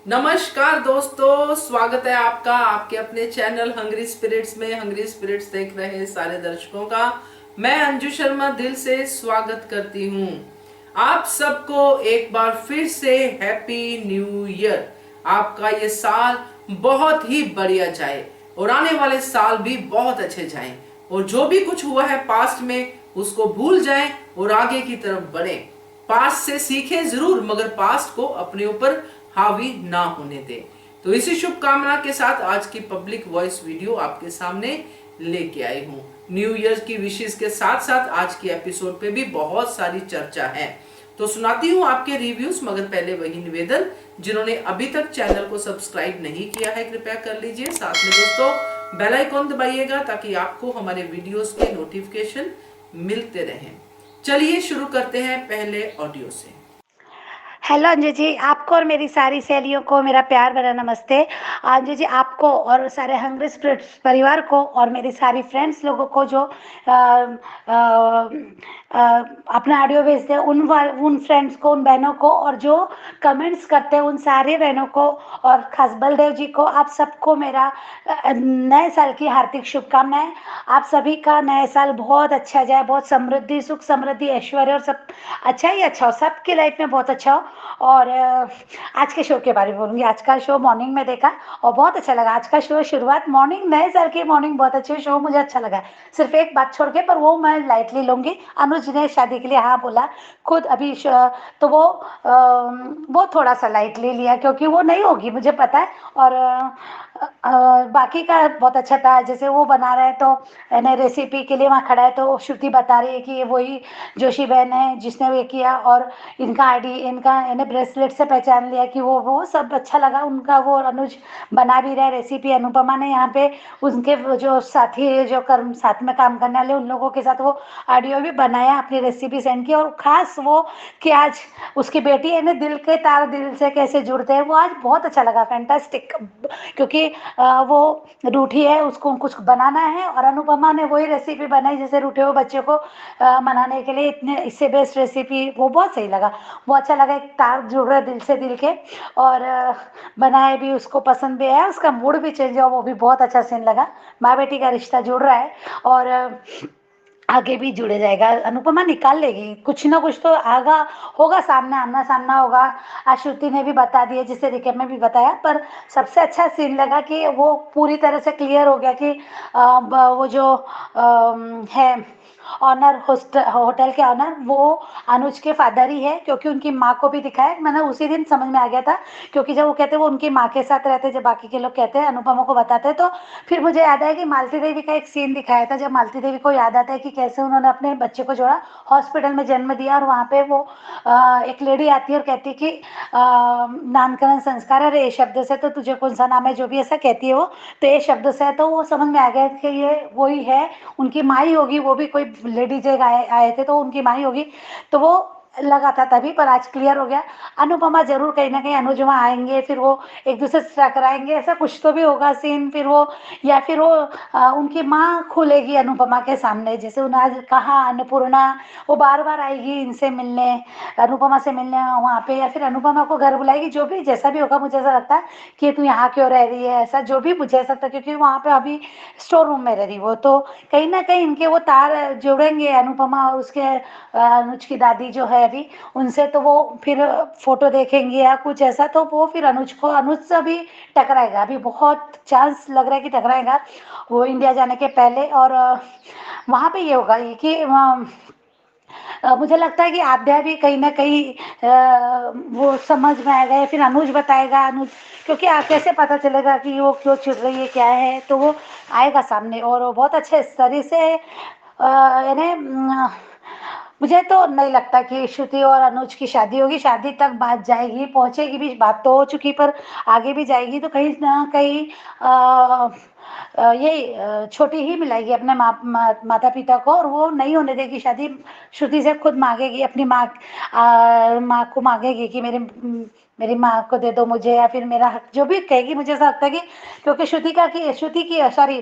नमस्कार दोस्तों, स्वागत है आपका आपके अपने चैनल हंग्री स्पिरिट्स में। हंग्री स्पिरिट्स देख रहे सारे दर्शकों का मैं अंजू शर्मा दिल से स्वागत करती हूँ। आप सबको एक बार फिर से हैप्पी न्यू ईयर। आपका ये साल बहुत ही बढ़िया जाए और आने वाले साल भी बहुत अच्छे जाएं और जो भी कुछ हुआ है पास्ट में उसको भूल जाएं और आगे की तरफ बढ़ें। पास्ट से सीखें जरूर, मगर पास्ट को अपने ऊपर हावी ना होने दें। तो इसी शुभकामना के साथ आज की पब्लिक वॉइस वीडियो आपके सामने लेके आई हूँ। न्यू ईयर की विशेष के साथ साथ आज की एपिसोड पे भी बहुत सारी चर्चा है, तो सुनाती हूँ आपके रिव्यूज। मगर पहले वही निवेदन, जिन्होंने अभी तक चैनल को सब्सक्राइब नहीं किया है कृपया कर लीजिए। साथ में दोस्तों बेल आइकॉन दबाइएगा ताकि आपको हमारे वीडियोस के नोटिफिकेशन मिलते रहें। चलिए शुरू करते हैं पहले ऑडियो से। हेलो अंजू जी, आपको और मेरी सारी सहेलियों को मेरा प्यार भरा नमस्ते। अंजू जी, आपको और सारे हंग्री स्पिरिट्स परिवार को और मेरी सारी फ्रेंड्स लोगों को जो अ, अ, अपना ऑडियो भेजते हैं उन फ्रेंड्स को, उन बहनों को, और जो कमेंट्स करते हैं उन सारे बहनों को, और खास बलदेव जी को, आप सबको मेरा नए साल की हार्दिक शुभकामनाएं। आप सभी का नया साल बहुत अच्छा जाए, बहुत समृद्धि, सुख समृद्धि, ऐश्वर्य और सब अच्छा ही अच्छा हो, सबकी लाइफ में बहुत अच्छा हो। और आज के शो के बारे में बोलूँगी। आज का शो मॉर्निंग में देखा और बहुत अच्छा लगा। आज का शो शुरुआत मॉर्निंग, नए साल की मॉर्निंग, बहुत अच्छे शो, मुझे अच्छा लगा। सिर्फ एक बात छोड़ के, पर वो मैं लाइटली लूँगी। अनुज ने शादी के लिए हाँ बोला खुद अभी तो वो थोड़ा सा लाइटली लिया क्योंकि वो नहीं होगी, मुझे पता है। और बाकी का बहुत अच्छा था। जैसे वो बना रहे हैं तो नए रेसिपी के लिए वहाँ खड़ा है तो श्रुति बता रही है कि ये वही जोशी बहन है जिसने ये किया, और इनका आईडी, इनका इन्हें ब्रेसलेट से पहचान लिया कि वो सब अच्छा लगा उनका। वो अनुज बना भी रहे रेसिपी। अनुपमा ने यहाँ पे उनके जो साथी, जो कर्म साथ में काम करने वाले, उन लोगों के साथ वो ऑडियो भी बनाया, अपनी रेसिपी सेंड की। और खास वो कि आज उसकी बेटी है ना, दिल के तार दिल से कैसे जुड़ते हैं, वो आज बहुत अच्छा लगा, फैंटास्टिक। क्योंकि वो रूठी है, उसको कुछ बनाना है, और अनुपमा ने वही रेसिपी बनाई जैसे रूठे हुए बच्चे को मनाने के लिए। इतने इससे बेस्ट रेसिपी, वो बहुत सही लगा, वो अच्छा लगा। एक तार जुड़ रहा है दिल से दिल के, और बनाए भी, उसको पसंद भी आया, उसका मूड भी चेंज हुआ, वो भी बहुत अच्छा सीन लगा। माँ बेटी का रिश्ता जुड़ रहा है और आगे भी जुड़े जाएगा। अनुपमा निकाल लेगी, कुछ ना कुछ तो आगा होगा, सामने आमना सामना होगा। श्रुति ने भी बता दिया, जिसे रिकेप में भी बताया। पर सबसे अच्छा सीन लगा कि वो पूरी तरह से क्लियर हो गया कि वो जो है ऑनर, होटल के ऑनर, वो अनुज के फादर ही है, क्योंकि उनकी माँ को भी दिखाया। मैंने उसी दिन समझ में आ गया था, क्योंकि जब वो कहते हैं वो उनकी माँ के साथ रहते, जब बाकी के लोग कहते हैं अनुपमा को बताते हैं, तो फिर मुझे याद आया कि मालती देवी का एक सीन दिखाया था, जब मालती देवी को याद आता है कि कैसे उन्होंने अपने बच्चे को जोड़ा, हॉस्पिटल में जन्म दिया, और वहाँ पे वो एक लेडी आती है और कहती है कि नामकरण संस्कार, अरे ये शब्द से तो तुझे कौन सा नाम है, जो भी ऐसा कहती है वो, तो ये शब्द से है। तो वो समझ में आ गया कि ये वही है, उनकी माँ ही होगी, वो भी कोई लेडीज एक आए थे तो उनकी माँ ही होगी। तो वो लगा था तभी, पर आज क्लियर हो गया। अनुपमा जरूर कहीं ना कहीं अनुज वहाँ आएंगे, फिर वो एक दूसरे से टकराएंगे, ऐसा कुछ तो भी होगा सीन। फिर वो, या फिर वो उनकी माँ खुलेगी अनुपमा के सामने, जैसे उन्हें आज कहा अन्नपूर्णा, वो बार बार आएगी इनसे मिलने, अनुपमा से मिलने वहाँ पे, या फिर अनुपमा को घर बुलाएगी। जो भी जैसा भी होगा, मुझे ऐसा लगता है कि तू यहाँ क्यों रह रही है, ऐसा जो भी मुझे ऐसा लगता है, क्योंकि वहाँ पे अभी स्टोर रूम में रह रही वो, तो कहीं ना कहीं इनके वो तार जुड़ेंगे, अनुपमा और उसके अनुज की दादी जो है अभी, उनसे। तो वो फिर फोटो देखेंगे या कुछ ऐसा, तो वो फिर अनुज से भी टकराएगा। अभी बहुत चांस लग रहा है कि टकराएगा वो इंडिया जाने के पहले। और वहाँ पे ये होगा कि मुझे लगता है कि आद्या भी कहीं ना कहीं वो समझ में आएगा, या फिर अनुज बताएगा। अनुज, क्योंकि कैसे पता चलेगा कि वो क्यों चिढ़ रही है, क्या है, तो वो आएगा सामने। और वो बहुत अच्छे तरीके से यानी मुझे तो नहीं लगता कि श्रुति और अनुज की शादी होगी। शादी तक बात जाएगी, पहुंचेगी भी, बात तो हो चुकी, पर आगे भी जाएगी। तो कहीं ना कहीं ये छोटी ही मिलाएगी अपने माता पिता को, और वो नहीं होने देगी शादी। श्रुति से खुद मांगेगी, अपनी माँ को मांगेगी कि मेरी माँ को दे दो मुझे, या फिर मेरा हक जो भी कहेगी। मुझे ऐसा लगता है कि क्योंकि श्रुति की सॉरी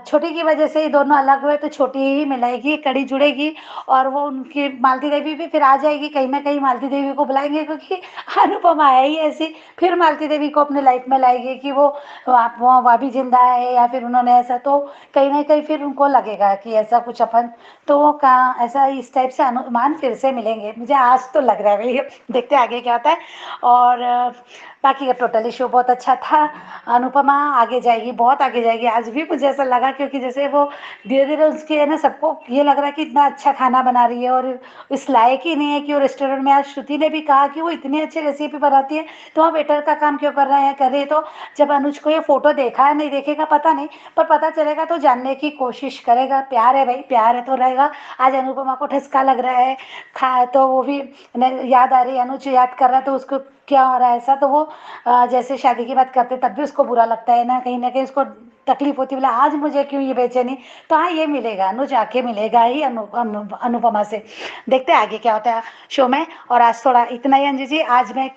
छोटी की वजह से ही दोनों अलग हुए, तो छोटी ही मिलाएगी, कड़ी जुड़ेगी। और वो उनकी मालती देवी भी फिर आ जाएगी, कहीं ना कहीं मालती देवी को बुलाएंगे, क्योंकि अनुपमा है ही ऐसी। फिर मालती देवी को अपने लाइफ में लाएगी कि वो भी जिंदा है, या फिर उन्होंने ऐसा, तो कहीं ना कहीं फिर उनको लगेगा कि ऐसा कुछ अपन, तो वो कहाँ ऐसा इस टाइप से अनुमान फिर से मिलेंगे। मुझे आज तो लग रहा है भाई, देखते हैं आगे क्या होता है। और बाकी का टोटली शो बहुत अच्छा था। अनुपमा आगे जाएगी, बहुत आगे जाएगी। आज भी मुझे ऐसा लगा, क्योंकि जैसे वो धीरे धीरे उसकी है ना, सबको ये लग रहा है कि इतना अच्छा खाना बना रही है, और इस लायक ही नहीं है कि वो रेस्टोरेंट में। आज श्रुति ने भी कहा कि वो इतनी अच्छी रेसिपी बनाती है, तो वहाँ वेटर का काम क्यों कर रहे हैं, कर रही है। तो जब अनुज को ये फोटो देखा है, नहीं देखेगा पता नहीं, पर पता चलेगा तो जानने की कोशिश करेगा। प्यार है भाई, प्यार है तो रहेगा। आज अनुपमा को ठसका लग रहा है, खा तो वो भी याद आ रही है, अनुज याद कर रहा है, तो उसको क्या हो रहा है ऐसा। तो वो जैसे शादी की बात करते तब भी उसको बुरा लगता है ना कहीं उसको तकलीफ होती है, बोला आज मुझे क्यों ये बेचैनी। तो हाँ, ये मिलेगा, अनुज आके मिलेगा ही अनुपमा से। देखते हैं आगे क्या होता है शो में। और आज थोड़ा इतना ही अंजू जी। आज मैं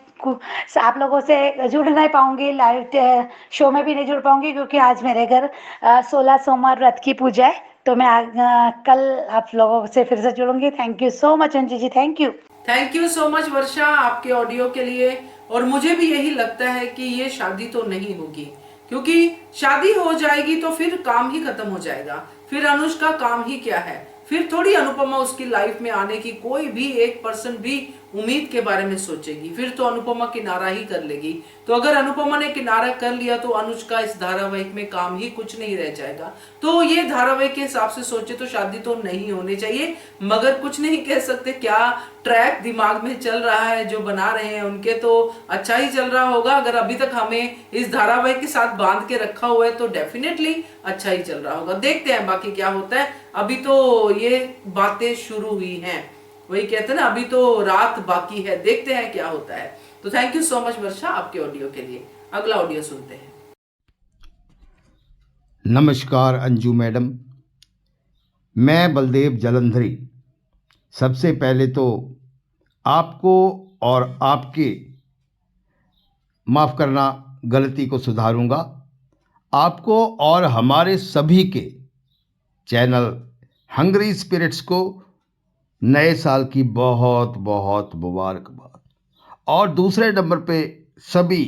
आप लोगों से जुड़ नहीं पाऊंगी, लाइव शो में भी नहीं जुड़ पाऊंगी, क्योंकि आज मेरे घर 16 सोमवार व्रत की पूजा है। तो मैं कल आप लोगों से फिर से जुड़ूंगी। Thank you so much Anju ji, thank you. Thank you so much Varsha आपके ऑडियो के लिए। और मुझे भी यही लगता है कि ये शादी तो नहीं होगी, क्योंकि शादी हो जाएगी तो फिर काम ही खत्म हो जाएगा। फिर अनुज का काम ही क्या है, फिर थोड़ी अनुपमा उसकी लाइफ में आने की कोई भी 1% भी उम्मीद के बारे में सोचेगी। फिर तो अनुपमा किनारा ही कर लेगी। तो अगर अनुपमा ने किनारा कर लिया तो अनुज का इस धारावाहिक में काम ही कुछ नहीं रह जाएगा। तो ये धारावाहिक के हिसाब से सोचे तो शादी तो नहीं होनी चाहिए, मगर कुछ नहीं कह सकते। क्या ट्रैक दिमाग में चल रहा है जो बना रहे हैं उनके, तो अच्छा ही चल रहा होगा। अगर अभी तक हमें इस धारावाहिक के साथ बांध के रखा हुआ है तो डेफिनेटली अच्छा ही चल रहा होगा। देखते हैं बाकी क्या होता है। अभी तो ये बातें शुरू हुई हैं, वही कहते हैं ना, अभी तो रात बाकी है। देखते हैं क्या होता है। तो thank you so much Varsha आपके ऑडियो के लिए। अगला ऑडियो सुनते हैं। नमस्कार अंजू मैडम, मैं बलदेव जलंधरी। सबसे पहले तो आपको और आपके, माफ़ करना, गलती को सुधारूंगा, आपको और हमारे सभी के चैनल हंग्री स्पिरिट्स को नए साल की बहुत बहुत मुबारकबाद। और दूसरे नंबर पे सभी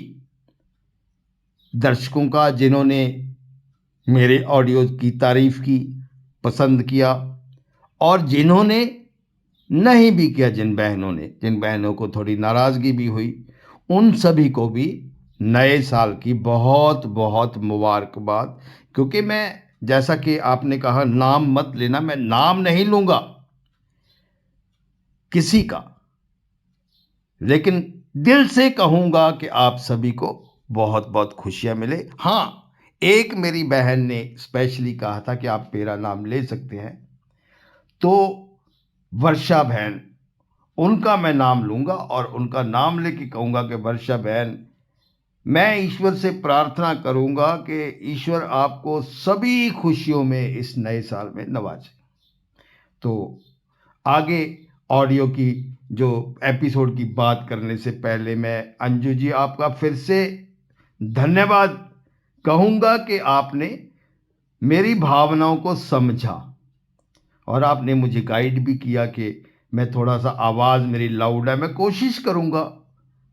दर्शकों का जिन्होंने मेरे ऑडियो की तारीफ़ की, पसंद किया, और जिन्होंने नहीं भी किया, जिन बहनों को थोड़ी नाराज़गी भी हुई, उन सभी को भी नए साल की बहुत बहुत मुबारकबाद। क्योंकि मैं, जैसा कि आपने कहा, नाम मत लेना, मैं नाम नहीं लूँगा किसी का, लेकिन दिल से कहूँगा कि आप सभी को बहुत बहुत खुशियाँ मिले। हाँ, एक मेरी बहन ने स्पेशली कहा था कि आप मेरा नाम ले सकते हैं, तो वर्षा बहन, उनका मैं नाम लूँगा और उनका नाम लेके कहूँगा कि वर्षा बहन, मैं ईश्वर से प्रार्थना करूँगा कि ईश्वर आपको सभी खुशियों में इस नए साल में नवाजे। तो आगे ऑडियो की जो एपिसोड की बात करने से पहले मैं अंजू जी आपका फिर से धन्यवाद कहूँगा कि आपने मेरी भावनाओं को समझा, और आपने मुझे गाइड भी किया कि मैं थोड़ा सा, आवाज़ मेरी लाउड है, मैं कोशिश करूँगा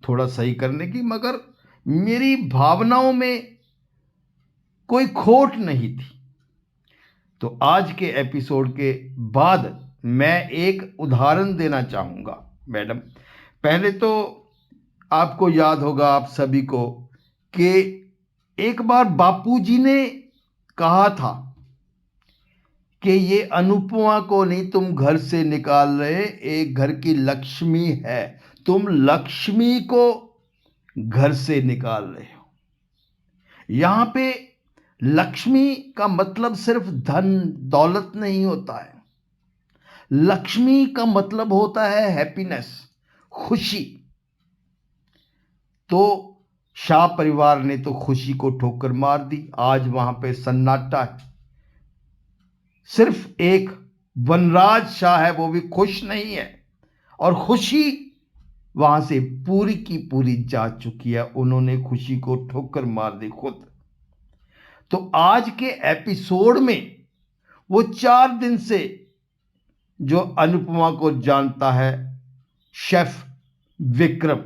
थोड़ा सही करने की, मगर मेरी भावनाओं में कोई खोट नहीं थी। तो आज के एपिसोड के बाद मैं एक उदाहरण देना चाहूँगा मैडम। पहले तो आपको याद होगा, आप सभी को, कि एक बार बापूजी ने कहा था कि ये अनुपमा को नहीं तुम घर से निकाल रहे, एक घर की लक्ष्मी है, तुम लक्ष्मी को घर से निकाल रहे हो। यहाँ पे लक्ष्मी का मतलब सिर्फ धन दौलत नहीं होता है। लक्ष्मी का मतलब होता है हैप्पीनेस, खुशी। तो शाह परिवार ने तो खुशी को ठोकर मार दी। आज वहां पे सन्नाटा है। सिर्फ एक वनराज शाह है, वो भी खुश नहीं है, और खुशी वहां से पूरी की पूरी जा चुकी है। उन्होंने खुशी को ठोकर मार दी खुद। तो आज के एपिसोड में वो 4 दिन से जो अनुपमा को जानता है, शेफ विक्रम,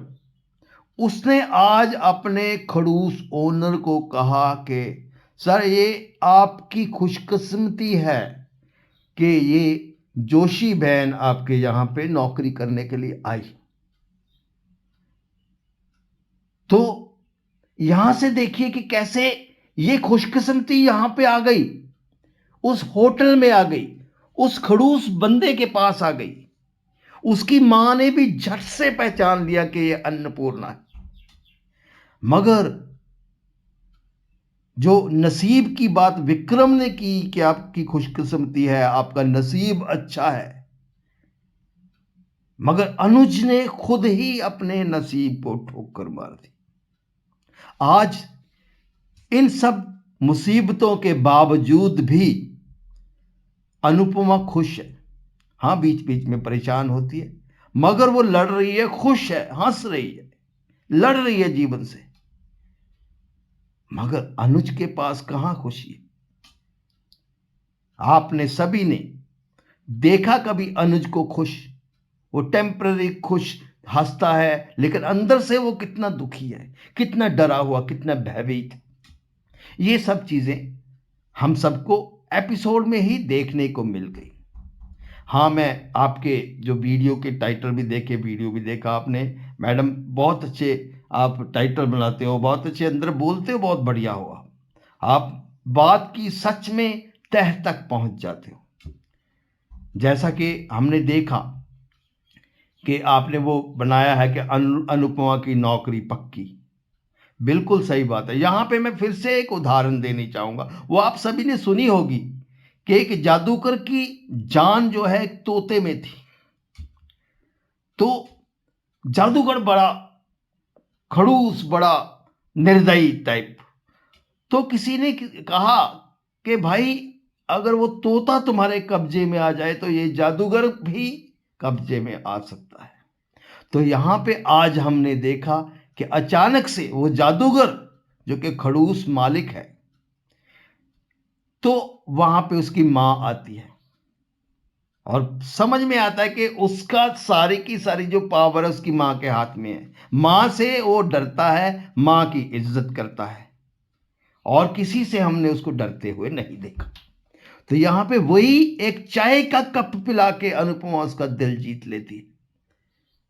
उसने आज अपने खड़ूस ओनर को कहा कि सर, ये आपकी खुशकिस्मती है कि ये जोशी बहन आपके यहां पे नौकरी करने के लिए आई। तो यहां से देखिए कि कैसे ये खुशकिस्मती यहां पे आ गई, उस होटल में आ गई, उस खड़ूस बंदे के पास आ गई। उसकी मां ने भी झट से पहचान लिया कि ये अन्नपूर्णा है। मगर जो नसीब की बात विक्रम ने की कि आपकी खुशकिस्मती है, आपका नसीब अच्छा है, मगर अनुज ने खुद ही अपने नसीब को ठोकर मार दी। आज इन सब मुसीबतों के बावजूद भी अनुपमा खुश है। हाँ, बीच बीच में परेशान होती है, मगर वो लड़ रही है, खुश है, हंस रही है, लड़ रही है जीवन से। मगर अनुज के पास कहां खुशी है? आपने सभी ने देखा कभी अनुज को खुश? वो टेम्पररी खुश हंसता है, लेकिन अंदर से वो कितना दुखी है, कितना डरा हुआ, कितना भयभीत। ये सब चीजें हम सबको एपिसोड में ही देखने को मिल गई। हाँ, मैं आपके जो वीडियो के टाइटल भी देखे, वीडियो भी देखा आपने। मैडम, बहुत अच्छे आप टाइटल बनाते हो, बहुत अच्छे अंदर बोलते हो, बहुत बढ़िया हो आप बात की सच में तह तक पहुंच जाते हो। जैसा कि हमने देखा कि आपने वो बनाया है कि अनुपमा की नौकरी पक्की। बिल्कुल सही बात है। यहां पे मैं फिर से एक उदाहरण देनी चाहूंगा, वो आप सभी ने सुनी होगी कि एक जादूगर की जान जो है एक तोते में थी। तो जादूगर बड़ा खड़ूस, बड़ा निर्दयी टाइप। तो किसी ने कहा कि भाई, अगर वो तोता तुम्हारे कब्जे में आ जाए तो ये जादूगर भी कब्जे में आ सकता है। तो यहां पे आज हमने देखा कि अचानक से वो जादूगर, जो कि खड़ूस मालिक है, तो वहां पे उसकी मां आती है और समझ में आता है कि उसका सारी की सारी जो पावर है उसकी मां के हाथ में है। मां से वो डरता है, मां की इज्जत करता है, और किसी से हमने उसको डरते हुए नहीं देखा। तो यहां पे वही एक चाय का कप पिला के अनुपमा उसका दिल जीत लेती है,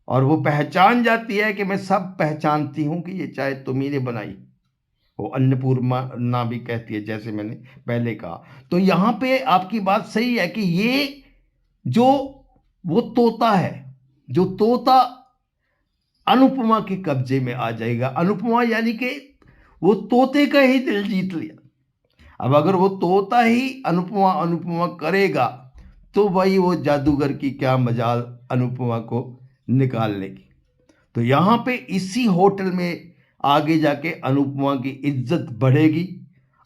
और वो पहचान जाती है कि मैं सब पहचानती हूं कि ये चाय तुम्ही ने बनाई। वो अन्नपूर्णा भी कहती है, जैसे मैंने पहले कहा। तो यहां पे आपकी बात सही है कि ये जो वो तोता है, जो तोता अनुपमा के कब्जे में आ जाएगा। अनुपमा यानी कि वो तोते का ही दिल जीत लिया। अब अगर वो तोता ही अनुपमा अनुपमा करेगा तो वही वो जादूगर की क्या मजाल अनुपमा को निकालने की। तो यहां पे इसी होटल में आगे जाके अनुपमा की इज्जत बढ़ेगी,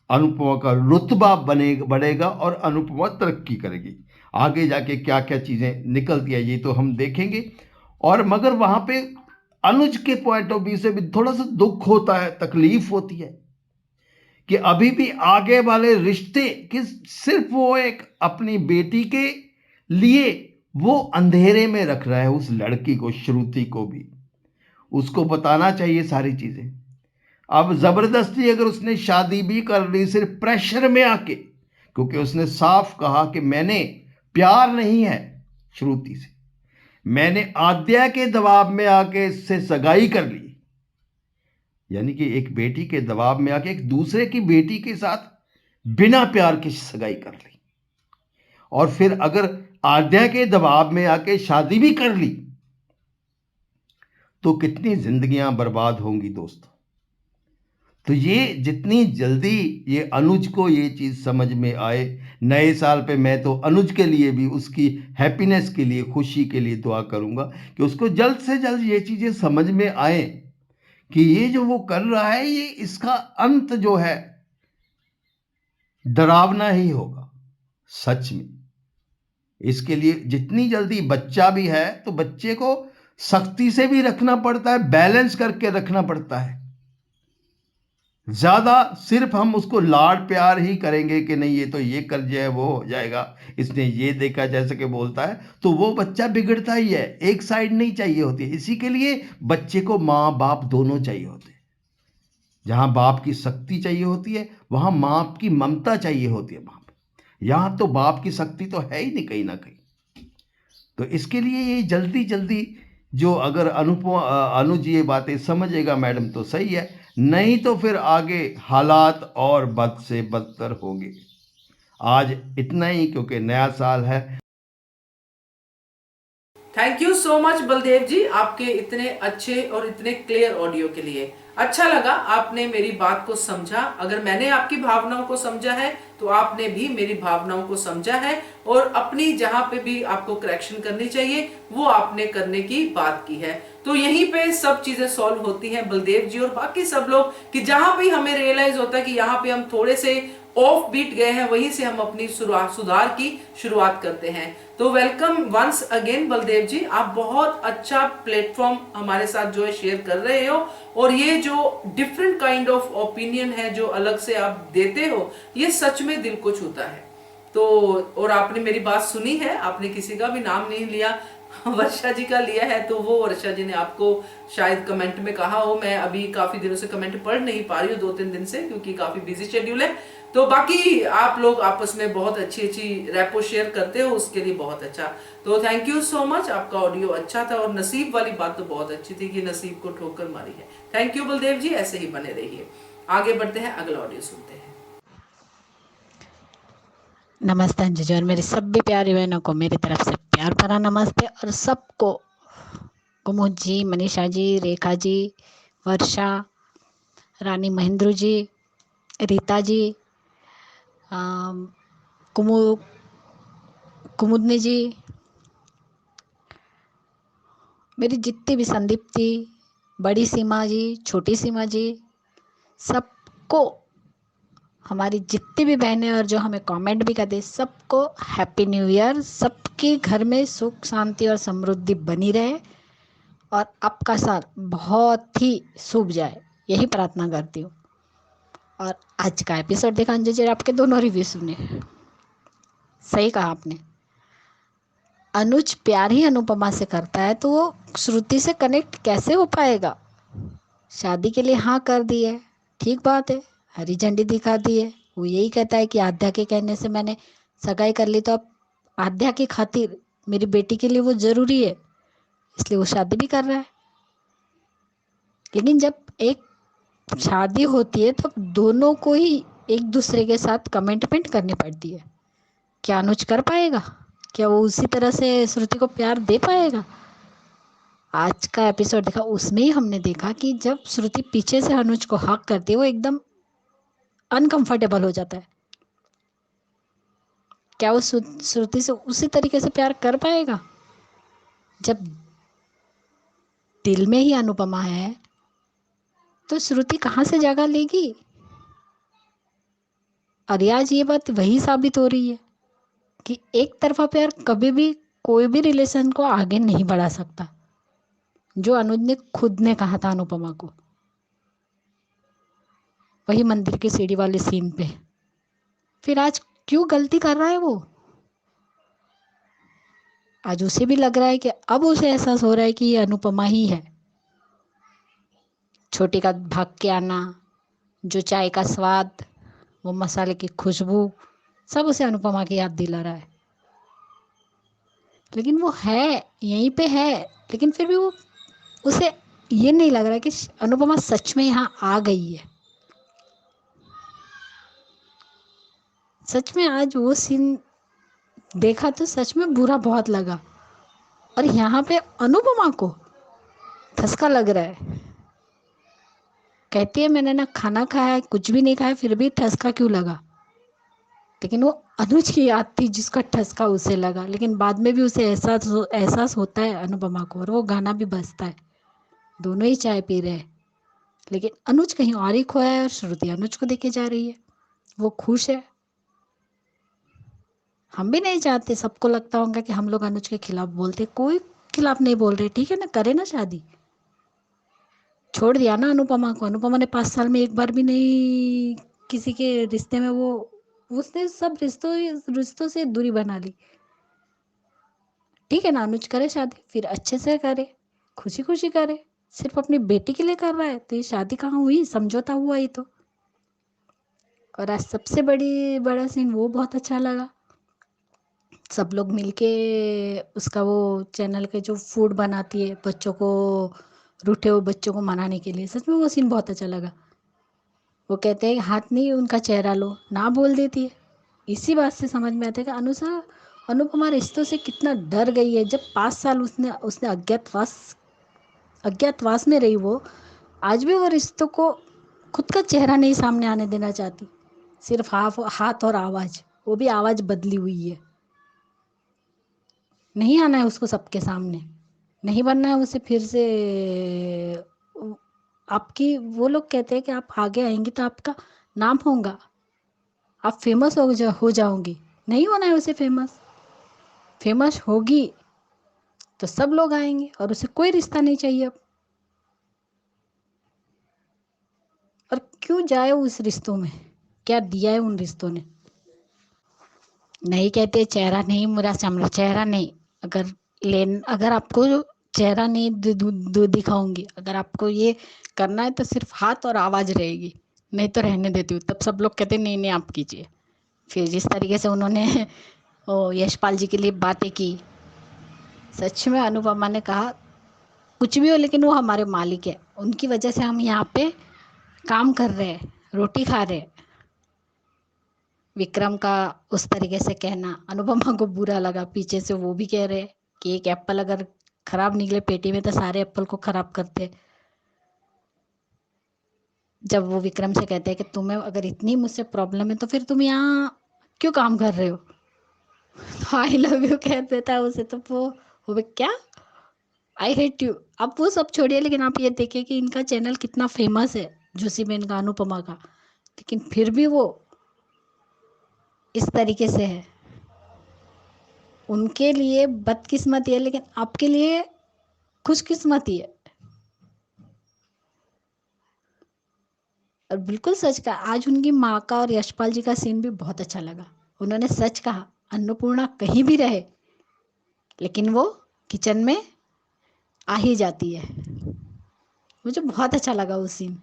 अनुपमा का रुतबा बढ़ेगा, और अनुपमा तरक्की करेगी। आगे जाके क्या क्या चीजें निकलती है ये तो हम देखेंगे। और मगर वहां पे अनुज के पॉइंट ऑफ व्यू से भी थोड़ा सा दुख होता है, तकलीफ होती है कि अभी भी आगे वाले रिश्ते कि सिर्फ वो एक अपनी बेटी के लिए वो अंधेरे में रख रहा है उस लड़की को, श्रुति को भी। उसको बताना चाहिए सारी चीजें। अब जबरदस्ती अगर उसने शादी भी कर ली सिर्फ प्रेशर में आके, क्योंकि उसने साफ कहा कि मैंने प्यार नहीं है श्रुति से, मैंने आद्या के दबाव में आके इससे सगाई कर ली। यानी कि एक बेटी के दबाव में आके एक दूसरे की बेटी के साथ बिना प्यार की सगाई कर ली, और फिर अगर आद्या के दबाव में आके शादी भी कर ली तो कितनी जिंदगियां बर्बाद होंगी दोस्तों। तो ये जितनी जल्दी ये अनुज को ये चीज समझ में आए, नए साल पे मैं तो अनुज के लिए भी, उसकी हैप्पीनेस के लिए, खुशी के लिए दुआ करूंगा कि उसको जल्द से जल्द ये चीजें समझ में आए कि ये जो वो कर रहा है ये इसका अंत जो है डरावना ही होगा सच में। इसके लिए जितनी जल्दी बच्चा भी है तो बच्चे को सख्ती से भी रखना पड़ता है, बैलेंस करके रखना पड़ता है। ज्यादा सिर्फ हम उसको लाड प्यार ही करेंगे कि नहीं ये तो ये कर जाए वो हो जाएगा, इसने ये देखा, जैसे कि बोलता है, तो वो बच्चा बिगड़ता ही है। एक साइड नहीं चाहिए होती। इसी के लिए बच्चे को माँ बाप दोनों चाहिए होते हैं। जहां बाप की शक्ति चाहिए होती है वहां माँ की ममता चाहिए होती है। बाप यहां तो बाप की शक्ति तो है ही नहीं कहीं ना कहीं। तो इसके लिए ये जल्दी जल्दी जो अगर अनुज ये बातें समझेगा मैडम तो सही है, नहीं तो फिर आगे हालात और बद से बदतर होंगे। आज इतना ही, क्योंकि नया साल है। Thank you so much Baldev ji, आपके इतने अच्छे और इतने क्लियर ऑडियो के लिए। अच्छा लगा आपने मेरी बात को समझा। अगर मैंने आपकी भावनाओं को समझा है तो आपने भी मेरी भावनाओं को समझा है, और अपनी जहां पे भी आपको करेक्शन करनी चाहिए वो आपने करने की बात की है। तो यहीं पे सब चीजें सॉल्व होती हैं बलदेव जी और बाकी सब लोग, कि जहां भी हमें रियलाइज होता है कि यहाँ पे हम थोड़े से ऑफ बीट गए हैं, वहीं से हम अपनी सुधार की शुरुआत करते हैं। तो वेलकम वंस अगेन बलदेव जी, आप बहुत अच्छा प्लेटफॉर्म हमारे साथ जो है शेयर कर रहे हो, और ये जो डिफरेंट काइंड ऑफ ओपिनियन है जो अलग से आप देते हो, ये सच में दिल को छूता है। तो और आपने मेरी बात सुनी है, आपने किसी का भी नाम नहीं लिया, वर्षा जी का लिया है। तो वो वर्षा जी ने आपको शायद कमेंट में कहा हो, मैं अभी काफी दिनों से कमेंट पढ़ नहीं पा रही हूँ, 2-3 दिन से, क्योंकि काफी बिजी शेड्यूल है। तो बाकी आप लोग आपस में बहुत अच्छी अच्छी रैपो शेयर करते हो, उसके लिए बहुत अच्छा। तो थैंक यू सो मच, आपका ऑडियो अच्छा था, और नसीब वाली बात तो बहुत अच्छी थी कि नसीब को ठोकर मारी है। थैंक यू बलदेव जी, ऐसे ही बने रहिए। आगे बढ़ते हैं, अगला ऑडियो सुनते हैं। नमस्ते अंजू जी, और मेरी सभी प्यारी बहनों को मेरी तरफ से प्यार भरा नमस्ते। और सबको कुमुद जी, मनीषा जी, रेखा जी, वर्षा, रानी महेंद्र जी, रीता जी, कुमुदनी जी, मेरी जितनी भी संदीप जी, बड़ी सीमा जी, छोटी सीमा जी, सबको, हमारी जितनी भी बहनें और जो हमें कमेंट भी करते, सबको हैप्पी न्यू ईयर। सबके घर में सुख शांति और समृद्धि बनी रहे, और आपका साल बहुत ही शुभ जाए, यही प्रार्थना करती हूँ। और आज का एपिसोड देखा अंजू जी, आपके दोनों रिव्यू सुने, सही कहा आपने। अनुज प्यार ही अनुपमा से करता है तो वो श्रुति से कनेक्ट कैसे हो पाएगा? शादी के लिए हाँ कर दी है, ठीक बात है, हरी झंडी दिखा दी है। वो यही कहता है कि आद्या के कहने से मैंने सगाई कर ली, तो अब आद्या की खातिर मेरी बेटी के लिए वो जरूरी है, इसलिए वो शादी भी कर रहा है। लेकिन जब एक शादी होती है तो दोनों को ही एक दूसरे के साथ कमिटमेंट करनी पड़ती है। क्या अनुज कर पाएगा? क्या वो उसी तरह से श्रुति को प्यार दे पाएगा? आज का एपिसोड देखा, उसमें ही हमने देखा कि जब श्रुति पीछे से अनुज को हक करती है, वो एकदम अनकंफर्टेबल हो जाता है। क्या वो श्रुति से उसी तरीके से प्यार कर पाएगा? जब दिल में ही अनुपमा है तो श्रुति कहाँ से जगह लेगी? और आज ये बात वही साबित हो रही है कि एक तरफा प्यार कभी भी कोई भी रिलेशन को आगे नहीं बढ़ा सकता, जो अनुज ने खुद ने कहा था अनुपमा को, वही मंदिर के सीढ़ी वाले सीन पे। फिर आज क्यों गलती कर रहा है वो? आज उसे भी लग रहा है कि अब उसे एहसास हो रहा है कि ये अनुपमा ही है। छोटी का भाग के आना, जो चाय का स्वाद, वो मसाले की खुशबू, सब उसे अनुपमा की याद दिला रहा है। लेकिन वो है, यहीं पे है, लेकिन फिर भी वो, उसे ये नहीं लग रहा है कि अनुपमा सच में यहाँ आ गई है। सच में आज वो सीन देखा तो सच में बुरा बहुत लगा, और यहाँ पे अनुपमा को ठसका लग रहा है। कहती है मैंने ना खाना खाया, कुछ भी नहीं खाया, फिर भी ठसका क्यों लगा? लेकिन वो अनुज की याद थी जिसका ठसका उसे लगा। लेकिन बाद में भी उसे एहसास होता है अनुपमा को, और वो गाना भी बजता है, दोनों ही चाय पी रहे हैं, लेकिन अनुज कहीं और ही खोया है और श्रुति अनुज को देके जा रही है, वो खुश है। हम भी नहीं चाहते, सबको लगता होगा कि हम लोग अनुज के खिलाफ बोलते, कोई खिलाफ नहीं बोल रहे, ठीक है ना, करे ना शादी। छोड़ दिया ना अनुपमा को, अनुपमा ने 5 साल में एक बार भी नहीं किसी के रिश्ते में उसने सब रिश्तों से दूरी बना ली। ठीक है ना, अनुज करे शादी, फिर अच्छे से करे, खुशी खुशी करे। सिर्फ अपनी बेटी के लिए कर रहा है तो ये शादी कहाँ हुई, समझौता हुआ ये तो। और आज सबसे बड़ा सीन वो बहुत अच्छा लगा, सब लोग मिलके उसका वो चैनल के जो फूड बनाती है बच्चों को, रूठे हुए बच्चों को मनाने के लिए, सच में वो सीन बहुत अच्छा लगा। वो कहते हैं हाथ नहीं उनका चेहरा लो, ना बोल देती है। इसी बात से समझ में आता है कि अनुपमा रिश्तों से कितना डर गई है। जब 5 साल उसने अज्ञातवास में रही, वो आज भी वो रिश्तों को खुद का चेहरा नहीं सामने आने देना चाहती, सिर्फ हाथ और आवाज, वो भी आवाज बदली हुई है। नहीं आना है उसको सबके सामने, नहीं बनना है उसे फिर से। आपकी वो लोग कहते हैं कि आप आगे आएंगी तो आपका नाम होगा, आप फेमस हो जाओगी। नहीं होना है उसे फेमस होगी तो सब लोग आएंगे और उसे कोई रिश्ता नहीं चाहिए अब। और क्यों जाए उस रिश्तों में, क्या दिया है उन रिश्तों ने। नहीं कहते चेहरा नहीं मेरा सामने, चेहरा नहीं, अगर आपको चेहरा नहीं दिखाऊंगी, अगर आपको ये करना है तो सिर्फ हाथ और आवाज रहेगी, नहीं तो रहने देती हूँ। तब सब लोग कहते नहीं नहीं आप कीजिए। फिर जिस तरीके से उन्होंने यशपाल जी के लिए बातें की, सच में अनुपमा ने कहा कुछ भी हो लेकिन वो हमारे मालिक है, उनकी वजह से हम यहाँ पे काम कर रहे हैं, रोटी खा रहे हैं। विक्रम का उस तरीके से कहना अनुपमा को बुरा लगा। पीछे से वो भी कह रहे कि एक एप्पल अगर खराब निकले पेटी में तो सारे एप्पल को खराब करते। जब वो विक्रम से कहते हैं कि तुम्हें अगर इतनी मुझसे प्रॉब्लम है तो फिर तुम यहाँ क्यों काम कर रहे हो, तो आई लव यू कह देता है उसे, तो वो क्या आई हेट यू। आप वो सब छोड़िए, लेकिन आप ये देखिए कि इनका चैनल कितना फेमस है, जूसी बेन का, अनुपमा का, लेकिन फिर भी वो इस तरीके से है। उनके लिए बदकिस्मती है लेकिन आपके लिए खुशकिस्मती है। और बिल्कुल सच का, आज उनकी माँ का और यशपाल जी का सीन भी बहुत अच्छा लगा। उन्होंने सच कहा, अन्नपूर्णा कहीं भी रहे लेकिन वो किचन में आ ही जाती है। मुझे बहुत अच्छा लगा वो सीन।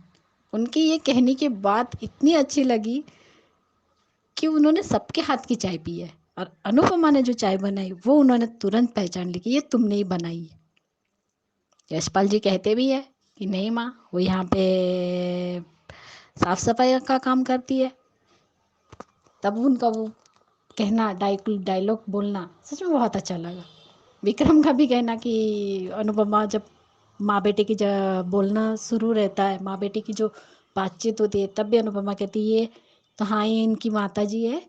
उनकी ये कहने की बात इतनी अच्छी लगी कि उन्होंने सबके हाथ की चाय पी है, और अनुपमा ने जो चाय बनाई वो उन्होंने तुरंत पहचान ली कि ये तुमने ही बनाई है। यशपाल जी कहते भी है कि नहीं माँ, वो यहाँ पे साफ सफाई का काम करती है। तब उनका वो कहना, डायलॉग बोलना सच में बहुत अच्छा लगा। विक्रम का भी कहना कि अनुपमा जब माँ बेटे की बोलना शुरू रहता है, माँ बेटे की जो बातचीत होती है, तब भी अनुपमा कहती है तो हाँ ये इनकी माता जी है,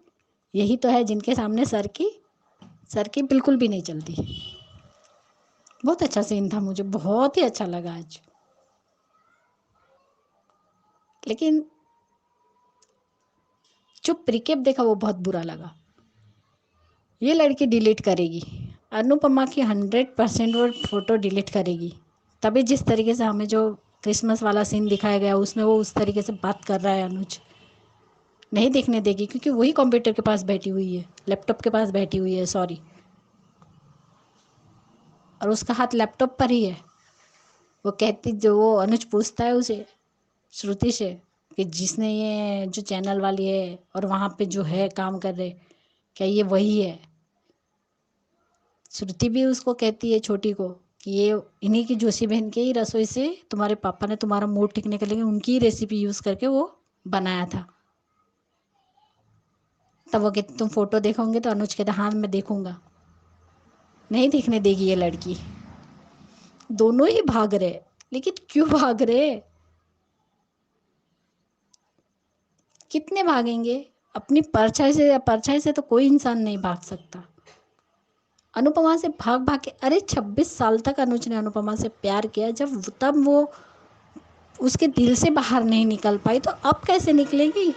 यही तो है जिनके सामने सर की बिल्कुल भी नहीं चलती। बहुत अच्छा सीन था, मुझे बहुत ही अच्छा लगा आज। लेकिन जो प्रीकेप देखा वो बहुत बुरा लगा। ये लड़की डिलीट करेगी, अनुपमा की 100% वो फोटो डिलीट करेगी। तभी जिस तरीके से हमें जो क्रिसमस वाला सीन दिखाया गया उसमें वो उस तरीके से बात कर रहा है, अनुज नहीं देखने देगी, क्योंकि वही कंप्यूटर के पास बैठी हुई है, लैपटॉप के पास बैठी हुई है, सॉरी, और उसका हाथ लैपटॉप पर ही है। वो कहती, जो वो अनुज पूछता है उसे, श्रुति से, कि जिसने ये जो चैनल वाली है और वहाँ पे जो है काम कर रहे, क्या ये वही है। श्रुति भी उसको कहती है, छोटी को, कि ये इन्हीं की जोशी बहन के ही रसोई से तुम्हारे पापा ने तुम्हारा मूड ठीक करने के लिए उनकी रेसिपी यूज करके वो बनाया था। तब वो कहती तुम फोटो देखोगे, तो अनुज कहता हाँ मैं देखूंगा। नहीं देखने देगी ये लड़की। दोनों ही भाग रहे, लेकिन क्यों भाग रहे, कितने भागेंगे। अपनी परछाई से तो कोई इंसान नहीं भाग सकता। अनुपमा से भाग भाग के, अरे 26 साल तक अनुज ने अनुपमा से प्यार किया, जब तब वो उसके दिल से बाहर नहीं निकल पाई तो अब कैसे निकलेगी।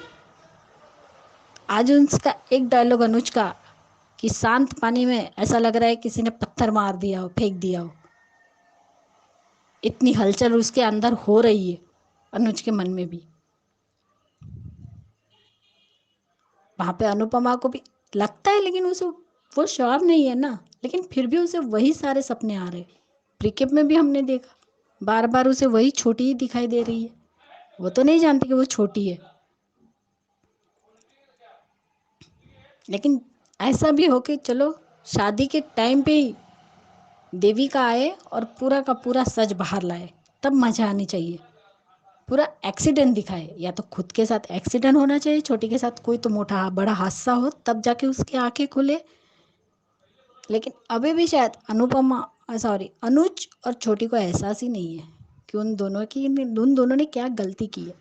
आज उसका एक डायलॉग अनुज का कि शांत पानी में ऐसा लग रहा है किसी ने पत्थर मार दिया हो, फेंक दिया हो। इतनी हलचल उसके अंदर हो रही है, अनुज के मन में भी। वहां पे अनुपमा को भी लगता है, लेकिन उसे वो श्योर नहीं है ना, लेकिन फिर भी उसे वही सारे सपने आ रहे। प्रीकेप में भी हमने देखा बार बार उसे वही छोटी ही दिखाई दे रही है। वो तो नहीं जानती कि वो छोटी है, लेकिन ऐसा भी हो कि चलो शादी के टाइम पे ही देविका आए और पूरा का पूरा सच बाहर लाए, तब मजा आनी चाहिए। पूरा एक्सीडेंट दिखाए, या तो खुद के साथ एक्सीडेंट होना चाहिए, छोटी के साथ कोई तो मोटा बड़ा हादसा हो, तब जाके उसकी आंखें खुले। लेकिन अभी भी शायद अनुज और छोटी को एहसास ही नहीं है कि उन दोनों ने क्या गलती की है।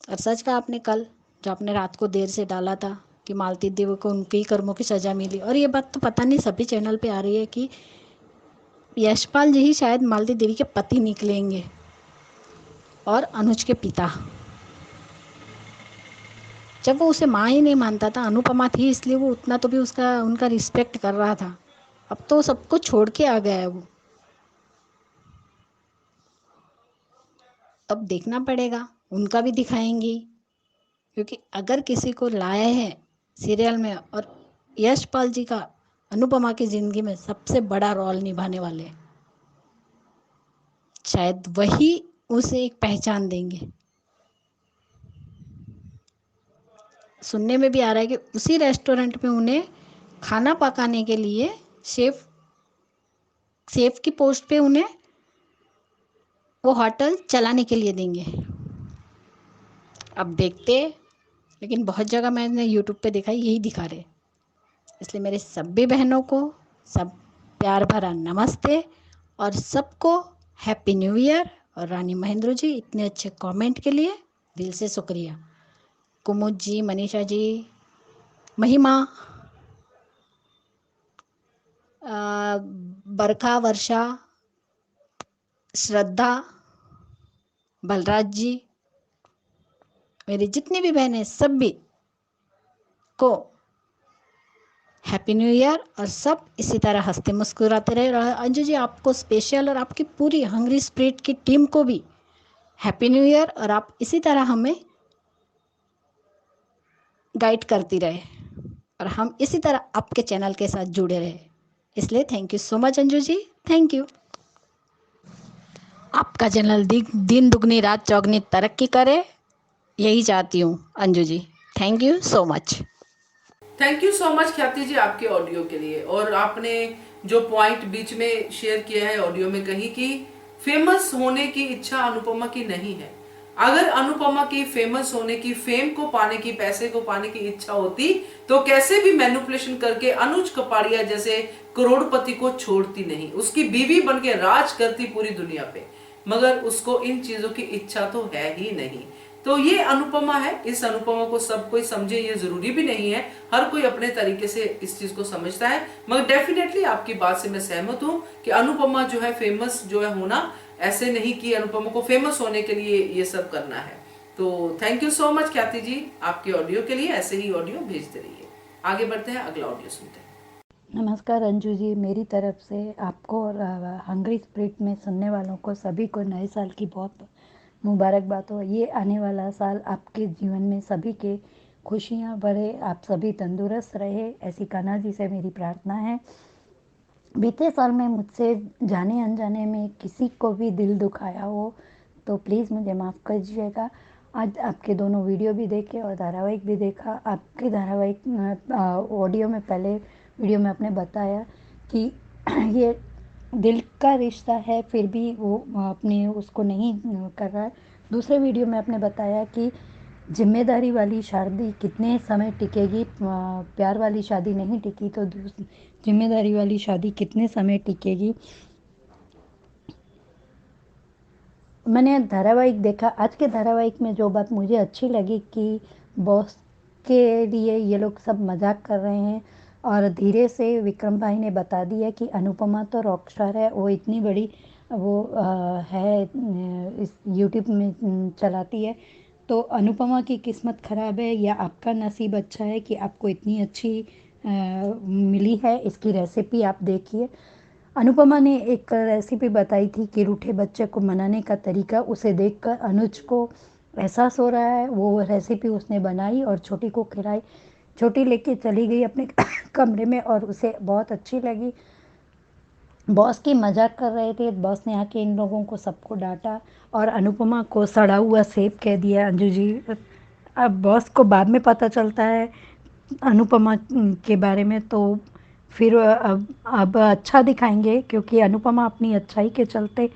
और सच कहा आपने कल, जो आपने रात को देर से डाला था कि मालती देवी को उनके ही कर्मों की सजा मिली, और ये बात तो पता नहीं सभी चैनल पे आ रही है कि यशपाल जी ही शायद मालती देवी के पति निकलेंगे और अनुज के पिता। जब वो उसे माँ ही नहीं मानता था, अनुपमा थी इसलिए वो उतना तो भी उनका रिस्पेक्ट कर रहा था। अब तो सबको छोड़ के आ गया है वो। अब देखना पड़ेगा, उनका भी दिखाएंगी, क्योंकि अगर किसी को लाया है सीरियल में, और यशपाल जी का अनुपमा की जिंदगी में सबसे बड़ा रोल निभाने वाले हैं, शायद वही उसे एक पहचान देंगे। सुनने में भी आ रहा है कि उसी रेस्टोरेंट में उन्हें खाना पकाने के लिए शेफ की पोस्ट पे उन्हें वो होटल चलाने के लिए देंगे। अब देखते, लेकिन बहुत जगह मैंने यूट्यूब पे देखा यही दिखा रहे। इसलिए मेरे सभी बहनों को सब प्यार भरा नमस्ते और सबको हैप्पी न्यू ईयर। और रानी महेंद्र जी, इतने अच्छे कमेंट के लिए दिल से शुक्रिया। कुमुद जी, मनीषा जी, महिमा, बरखा, वर्षा, श्रद्धा, बलराज जी, मेरी जितनी भी बहनें, सभी को हैप्पी न्यू ईयर। और सब इसी तरह हंसते मुस्कुराते रहे। और अंजू जी, आपको स्पेशल और आपकी पूरी हंग्री स्पिरिट की टीम को भी हैप्पी न्यू ईयर। और आप इसी तरह हमें गाइड करती रहे और हम इसी तरह आपके चैनल के साथ जुड़े रहे। इसलिए thank you so much Anju ji, thank you. आपका चैनल दिन दुगनी रात चौगनी तरक्की करे, यही चाहती हूँ Anju ji. Thank you so much. Thank you so much Khyati ji आपके ऑडियो के लिए। और आपने जो पॉइंट बीच में शेयर किया है ऑडियो में, कही कि फेमस होने की इच्छा अनुपमा की नहीं है। अगर अनुपमा की फेमस होने की, फेम को पाने की, पैसे को पाने की इच्छा होती तो कैसे भी मैनिपुलेशन करके अनुज कपाड़िया जैसे करोड़पति को छोड़ती नहीं, उसकी बीवी बनके राज करती पूरी दुनिया पे। मगर उसको इन चीजों की इच्छा तो है ही नहीं। तो ये अनुपमा है, इस अनुपमा को सब कोई समझे ये जरूरी भी नहीं है, हर कोई अपने तरीके से इस चीज को समझता है। मगर डेफिनेटली आपकी बात से मैं सहमत हूं कि अनुपमा जो है फेमस जो है होना, ऐसे नहीं कि अनुपमा को फेमस होने के लिए ये सब करना है। तो thank you so much Khyati ji आपके ऑडियो के लिए, ऐसे ही ऑडियो भेजते रहिए। आगे बढ़ते हैं, अगला ऑडियो सुनते हैं। नमस्कार अंजू जी, मेरी तरफ से आपको और हंग्री स्पिरिट में सुनने वालों को सभी को नए साल की बहुत मुबारकबाद हो। ये आने वाला साल आपके जीवन में सभी के खुशियाँ भरे, आप सभी तंदुरुस्त रहे, ऐसी कान्हा जी से मेरी प्रार्थना है। बीते साल में मुझसे जाने अनजाने में किसी को भी दिल दुखाया हो तो प्लीज़ मुझे माफ़ करिएगा। आज आपके दोनों वीडियो भी देखे और धारावाहिक भी देखा। आपके धारावाहिक ऑडियो में, पहले वीडियो में आपने बताया कि ये दिल का रिश्ता है, फिर भी वो अपने उसको नहीं कर रहा है। दूसरे वीडियो में आपने बताया कि जिम्मेदारी वाली शादी कितने समय टिकेगी, प्यार वाली शादी नहीं टिकी तो जिम्मेदारी वाली शादी कितने समय टिकेगी। मैंने धारावाहिक देखा, आज के धारावाहिक में जो बात मुझे अच्छी लगी कि बॉस के लिए ये लोग सब मजाक कर रहे हैं और धीरे से विक्रम भाई ने बता दिया कि अनुपमा तो रॉकस्टार है, वो इतनी बड़ी वो है इस यूट्यूब में चलाती है। तो अनुपमा की किस्मत ख़राब है या आपका नसीब अच्छा है कि आपको इतनी अच्छी मिली है। इसकी रेसिपी आप देखिए। अनुपमा ने एक रेसिपी बताई थी कि रूठे बच्चे को मनाने का तरीका। उसे देखकर अनुज को एहसास हो रहा है। वो रेसिपी उसने बनाई और छोटी को खिलाई। छोटी लेके चली गई अपने कमरे में और उसे बहुत अच्छी लगी। बॉस की मजाक कर रहे थे। बॉस ने आके इन लोगों को सबको डांटा और अनुपमा को सड़ा हुआ सेब कह दिया। अंजू जी, अब बॉस को बाद में पता चलता है अनुपमा के बारे में, तो फिर अब अच्छा दिखाएंगे क्योंकि अनुपमा अपनी अच्छाई के चलते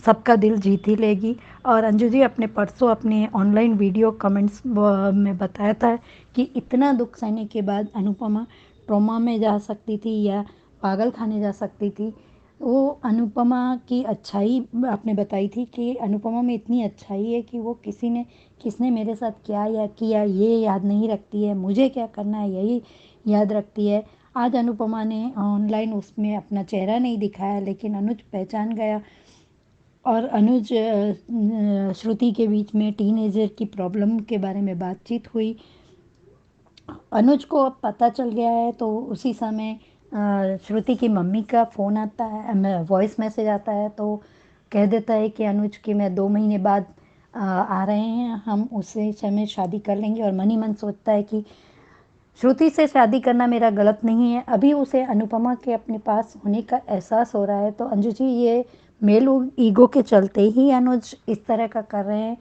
सबका दिल जीत ही लेगी। और अंजू जी, अपने परसों अपने ऑनलाइन वीडियो कमेंट्स में बताया था कि इतना दुख सहने के बाद अनुपमा ट्रॉमा में जा सकती थी या पागल खाने जा सकती थी। वो अनुपमा की अच्छाई आपने बताई थी कि अनुपमा में इतनी अच्छाई है कि वो किसने मेरे साथ क्या या किया ये याद नहीं रखती है, मुझे क्या करना है यही याद रखती है। आज अनुपमा ने ऑनलाइन उसमें अपना चेहरा नहीं दिखाया, लेकिन अनुज पहचान गया। और अनुज श्रुति के बीच में टीनेजर की प्रॉब्लम के बारे में बातचीत हुई। अनुज को अब पता चल गया है। तो उसी समय श्रुति की मम्मी का फ़ोन आता है, वॉइस मैसेज आता है। तो कह देता है कि अनुज कि मैं 2 महीने बाद आ रहे हैं, हम उसी समय शादी कर लेंगे। और मन ही मन सोचता है कि श्रुति से शादी करना मेरा गलत नहीं है। अभी उसे अनुपमा के अपने पास होने का एहसास हो रहा है। तो अंजू जी, ये मेल ईगो के चलते ही अनुज इस तरह का कर रहे हैं।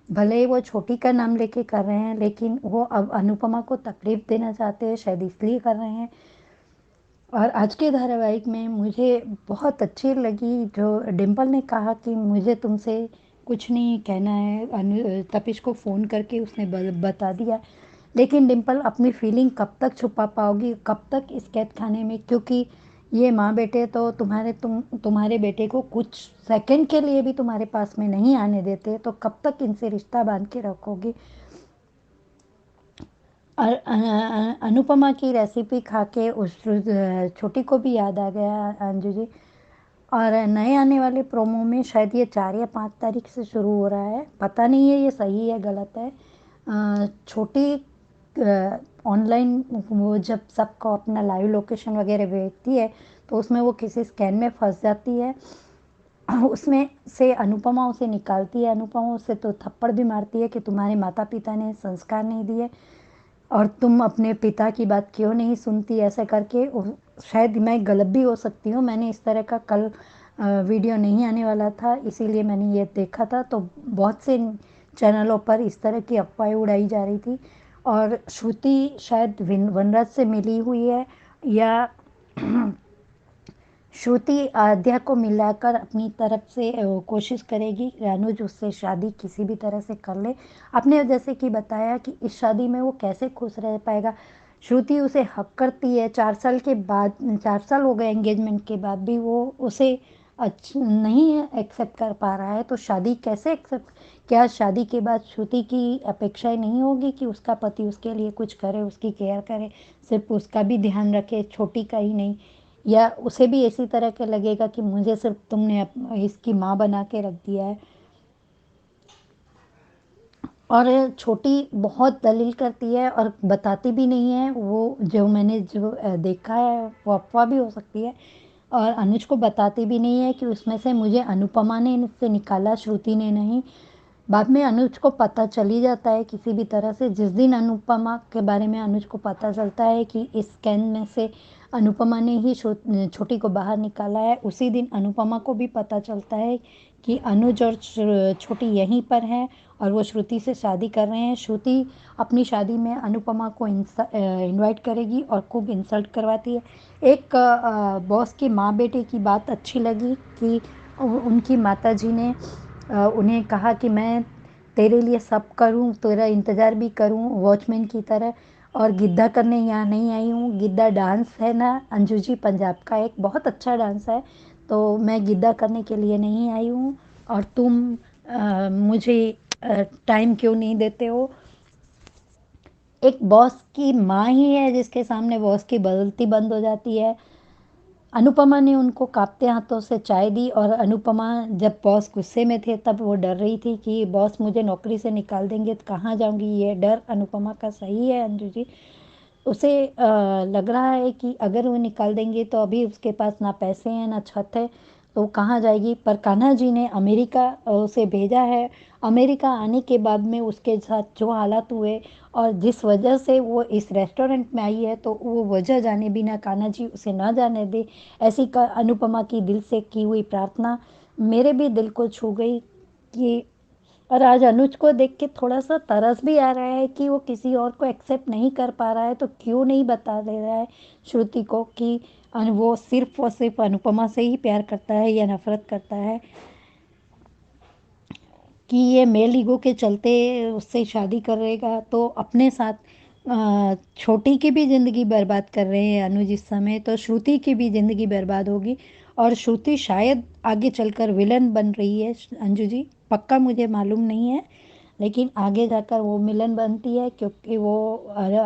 भले ही वो छोटी का नाम लेके कर रहे हैं, लेकिन वो अब अनुपमा को तकलीफ देना चाहते हैं, शायद इसलिए कर रहे हैं। और आज के धारावाहिक में मुझे बहुत अच्छी लगी जो डिम्पल ने कहा कि मुझे तुमसे कुछ नहीं कहना है। तपिश को फ़ोन करके उसने बता दिया। लेकिन डिम्पल अपनी फीलिंग कब तक छुपा पाओगी, कब तक इस कैद खाने में? क्योंकि ये माँ बेटे तो तुम्हारे बेटे को कुछ सेकंड के लिए भी तुम्हारे पास में नहीं आने देते, तो कब तक इनसे रिश्ता बांध के रखोगी? और अनुपमा की रेसिपी खा के उस छोटी को भी याद आ गया अंजू जी। और नए आने वाले प्रोमो में शायद ये 4 या 5 तारीख से शुरू हो रहा है। पता नहीं है ये सही है गलत है। छोटी ऑनलाइन वो जब सबको अपना लाइव लोकेशन वगैरह भेजती है तो उसमें वो किसी स्कैन में फंस जाती है। उसमें से अनुपमा उसे निकालती है। अनुपमा उसे तो थप्पड़ भी मारती है कि तुम्हारे माता पिता ने संस्कार नहीं दिए और तुम अपने पिता की बात क्यों नहीं सुनती, ऐसे करके। शायद मैं गलत भी हो सकती हूँ, मैंने इस तरह का कल वीडियो नहीं आने वाला था, इसीलिए मैंने ये देखा था। तो बहुत से चैनलों पर इस तरह की अफवाहें उड़ाई जा रही थी। और श्रुति शायद वनराज से मिली हुई है या श्रुति आद्या को मिलाकर अपनी तरफ से कोशिश करेगी अनुज उससे शादी किसी भी तरह से कर ले। आपने जैसे कि बताया कि इस शादी में वो कैसे खुश रह पाएगा। श्रुति उसे हक करती है 4 साल के बाद, 4 साल हो गए एंगेजमेंट के बाद भी वो उसे नहीं एक्सेप्ट कर पा रहा है, तो शादी कैसे एक्सेप्ट? क्या शादी के बाद श्रुति की अपेक्षाएं नहीं होगी कि उसका पति उसके लिए कुछ करे, उसकी केयर करे, सिर्फ उसका भी ध्यान रखे, छोटी का ही नहीं? या उसे भी इसी तरह के लगेगा कि मुझे सिर्फ तुमने इसकी माँ बना के रख दिया है? और छोटी बहुत दलील करती है और बताती भी नहीं है। वो जो मैंने देखा है वो अफवाह भी हो सकती है। और अनुज को बताती भी नहीं है कि उसमें से मुझे अनुपमा ने इससे निकाला, श्रुति ने नहीं। बाद में अनुज को पता चल ही जाता है किसी भी तरह से। जिस दिन अनुपमा के बारे में अनुज को पता चलता है कि इस स्कैन में से अनुपमा ने ही छोटी को बाहर निकाला है, उसी दिन अनुपमा को भी पता चलता है कि अनुज और छोटी यहीं पर हैं और वो श्रुति से शादी कर रहे हैं। श्रुति अपनी शादी में अनुपमा को इनवाइट करेगी और खूब इंसल्ट करवाती है। एक बॉस की माँ बेटे की बात अच्छी लगी कि उनकी माताजी ने उन्हें कहा कि मैं तेरे लिए सब करूं, तेरा इंतज़ार भी करूं वॉचमैन की तरह, और गिद्धा करने यहाँ नहीं आई हूँ। गिद्धा डांस है ना अंजू जी, पंजाब का एक बहुत अच्छा डांस है, तो मैं गिद्धा करने के लिए नहीं आई हूँ। और तुम मुझे टाइम क्यों नहीं देते हो? एक बॉस की माँ ही है जिसके सामने बॉस की गलती बंद हो जाती है। अनुपमा ने उनको कांपते हाथों से चाय दी और अनुपमा जब बॉस गुस्से में थे तब वो डर रही थी कि बॉस मुझे नौकरी से निकाल देंगे तो कहाँ जाऊंगी। ये डर अनुपमा का सही है अंजू जी। उसे लग रहा है कि अगर वो निकाल देंगे तो अभी उसके पास ना पैसे हैं ना छत है तो वो कहाँ जाएगी। पर कान्हा जी ने अमेरिका उसे भेजा है। अमेरिका आने के बाद में उसके साथ जो हालात हुए और जिस वजह से वो इस रेस्टोरेंट में आई है तो वो वजह जाने बिना कान्हा जी उसे न जाने दे, ऐसी का अनुपमा की दिल से की हुई प्रार्थना मेरे भी दिल को छू गई। कि और आज अनुज को देख के थोड़ा सा तरस भी आ रहा है कि वो किसी और को एक्सेप्ट नहीं कर पा रहा है तो क्यों नहीं बता दे रहा है श्रुति को कि वो सिर्फ और सिर्फ अनुपमा से ही प्यार करता है या नफरत करता है। कि ये मेल ईगो के चलते उससे शादी करेगा तो अपने साथ छोटी की भी ज़िंदगी बर्बाद कर रहे हैं अनुज इस समय, तो श्रुति की भी ज़िंदगी बर्बाद होगी और श्रुति शायद आगे चलकर विलन बन रही है अंजू जी, पक्का मुझे मालूम नहीं है लेकिन आगे जाकर वो विलन बनती है क्योंकि वो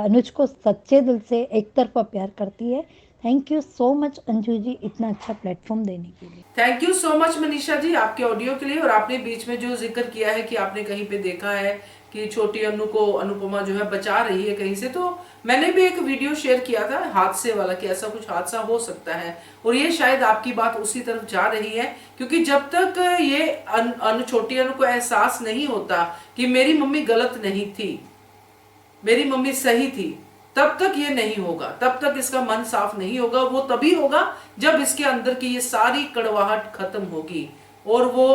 अनुज को सच्चे दिल से एक तरफा प्यार करती है। Thank you so much Anju ji इतना अच्छा प्लेटफॉर्म देने के लिए। Thank you so much Manisha ji आपके ऑडियो के लिए। और आपने बीच में जो जिक्र किया है कि आपने कहीं पे देखा है कि छोटी अनु को अनुपमा जो है बचा रही है कहीं से, तो मैंने भी एक वीडियो शेयर किया था हादसे वाला कि ऐसा कुछ हादसा हो सकता है और ये शायद आपकी बात उसी तरफ जा रही है। क्योंकि जब तक ये छोटी अनु को एहसास नहीं होता कि मेरी मम्मी गलत नहीं थी, मेरी मम्मी सही थी, तब तक ये नहीं होगा, तब तक इसका मन साफ नहीं होगा। वो तभी होगा जब इसके अंदर की ये सारी कड़वाहट खत्म होगी और वो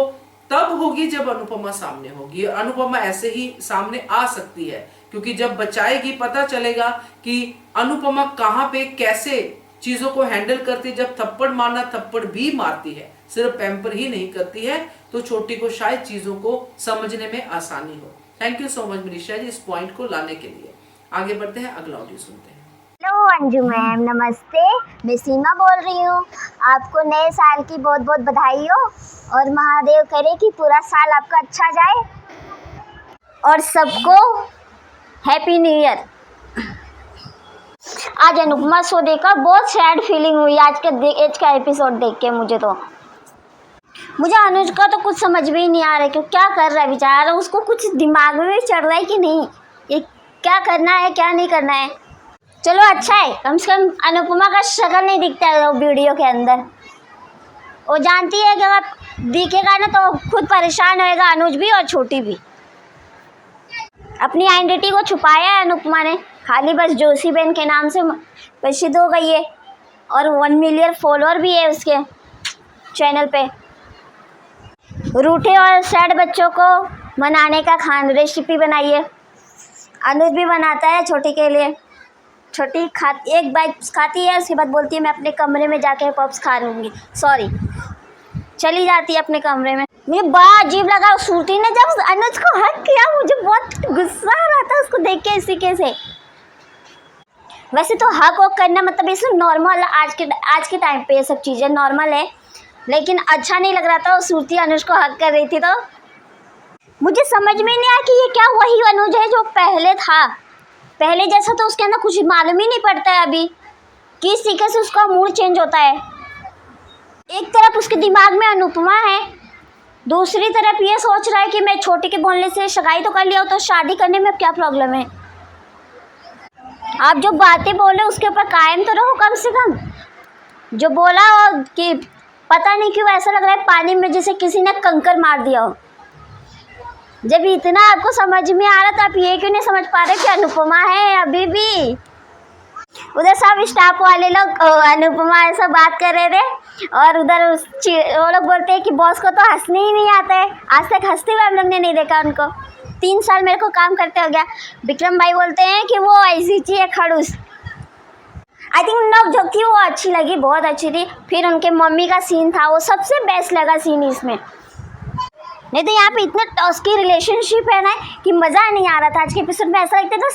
तब होगी जब अनुपमा सामने होगी। अनुपमा ऐसे ही सामने आ सकती है क्योंकि जब बचाएगी पता चलेगा कि अनुपमा कहाँ पे कैसे चीजों को हैंडल करती है। जब थप्पड़ मारना थप्पड़ भी मारती है, सिर्फ पैम्पर ही नहीं करती है, तो छोटी को शायद चीजों को समझने में आसानी हो। Thank you so much Manisha ji इस पॉइंट को लाने के लिए। आगे बढ़ते हैं, अगला ऑडियो सुनते हैं। हेलो अंजू मैम, नमस्ते। मैं सीमा बोल रही हूँ। आपको नए साल की बहुत बहुत बधाई हो और महादेव करे कि पूरा साल आपका अच्छा जाए और सबको हैप्पी न्यू ईयर। आज अनुपमा शो देखा, बहुत सैड फीलिंग हुई आज का एपिसोड देख के। मुझे अनुज का तो कुछ समझ में ही नहीं आ रहा है कि क्या कर रहा है बेचारा, उसको कुछ दिमाग में भी चढ़ रहा है कि नहीं, ये क्या करना है क्या नहीं करना है। चलो अच्छा है, कम से कम अनुपमा का शक्ल नहीं दिखता है वीडियो के अंदर। वो जानती है कि अगर दिखेगा ना तो खुद परेशान होएगा अनुज भी और छोटी भी। अपनी आइडेंटिटी को छुपाया है अनुपमा ने, खाली बस जोशी बहन के नाम से प्रसिद्ध हो गई है और 1 मिलियन फॉलोअर भी है उसके चैनल पे। रूठे और सैड बच्चों को मनाने का रेसिपी बनाई है, अनुज भी बनाता है छोटी के लिए। छोटी एक बाइट खाती है, उसके बाद बोलती है मैं अपने कमरे में जाके पप्स खा लूँगी, सॉरी चली जाती है अपने कमरे में। मुझे बड़ा अजीब लगा श्रुति ने जब अनुज को हक किया, मुझे बहुत गुस्सा आ रहा था उसको देख के इसी के से। वैसे तो हक वक करना मतलब ये सब नॉर्मल, आज के टाइम पे ये सब चीज़ें नॉर्मल है, लेकिन अच्छा नहीं लग रहा था श्रुति अनुज को हक कर रही थी। तो मुझे समझ में नहीं आया कि ये क्या वही अनुज है जो पहले था, पहले जैसा तो उसके अंदर कुछ मालूम ही नहीं पड़ता है अभी, किस तरीके से उसका मूड चेंज होता है। एक तरफ उसके दिमाग में अनुपमा है, दूसरी तरफ ये सोच रहा है कि मैं छोटी के बोलने से सगाई तो कर लिया हो तो शादी करने में क्या प्रॉब्लम है। आप जो बातें बोले उसके ऊपर कायम तो रहो कम से कम। जो बोला और कि पता नहीं क्यों ऐसा लग रहा है पानी में जैसे किसी ने कंकर मार दिया हो। जब इतना आपको समझ में आ रहा था, आप ये क्यों नहीं समझ पा रहे कि अनुपमा है अभी भी। उधर सब स्टाफ वाले लोग अनुपमा ऐसा बात कर रहे थे और उधर वो लोग बोलते हैं कि बॉस को तो हंसने ही नहीं आता है, आज तक हंसते हुए हम लोग ने नहीं देखा उनको। 3 साल मेरे को काम करते हो गया। विक्रम भाई बोलते हैं कि वो ऐसी चीज़ है खड़ूस। आई थिंक नव जो थी वो अच्छी लगी, बहुत अच्छी थी। फिर उनके मम्मी का सीन था, वो सबसे बेस्ट लगा सीन इसमें। नहीं तो यहाँ पे इतना टॉस्की रिलेशनशिप है ना कि मज़ा नहीं आ रहा था। आज के एपिसोड में ऐसा लगता था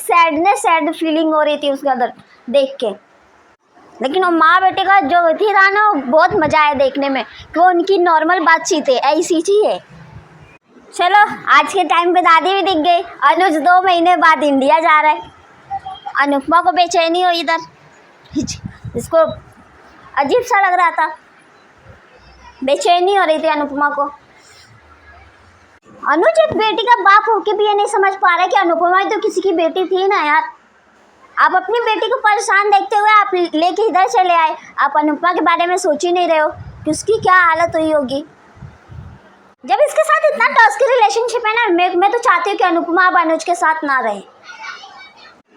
सैड फीलिंग हो रही थी उसके अंदर देख के। लेकिन वो माँ बेटे का जो थी था ना, वो बहुत मज़ा आया देखने में कि वो उनकी नॉर्मल बातचीत है, ऐसी चीज़ है। चलो आज के टाइम पे दादी भी दिख गई। अनुज 2 महीने बाद इंडिया जा रहा है। अनुपमा को बेचैनी हो इधर, इसको अजीब सा लग रहा था, बेचैनी हो रही थी अनुपमा को। अनुज एक बेटी का बाप होके भी ये नहीं समझ पा रहा है कि अनुपमा ही तो किसी की बेटी थी ना यार। आप अपनी बेटी को परेशान देखते हुए आप लेके इधर चले आए, आप अनुपमा के बारे में सोच ही नहीं रहे हो कि उसकी क्या हालत हुई होगी। जब इसके साथ इतना टॉक्सिक रिलेशनशिप है ना, मैं तो चाहती हूँ कि अनुपमा अब अनुज के साथ ना रहे।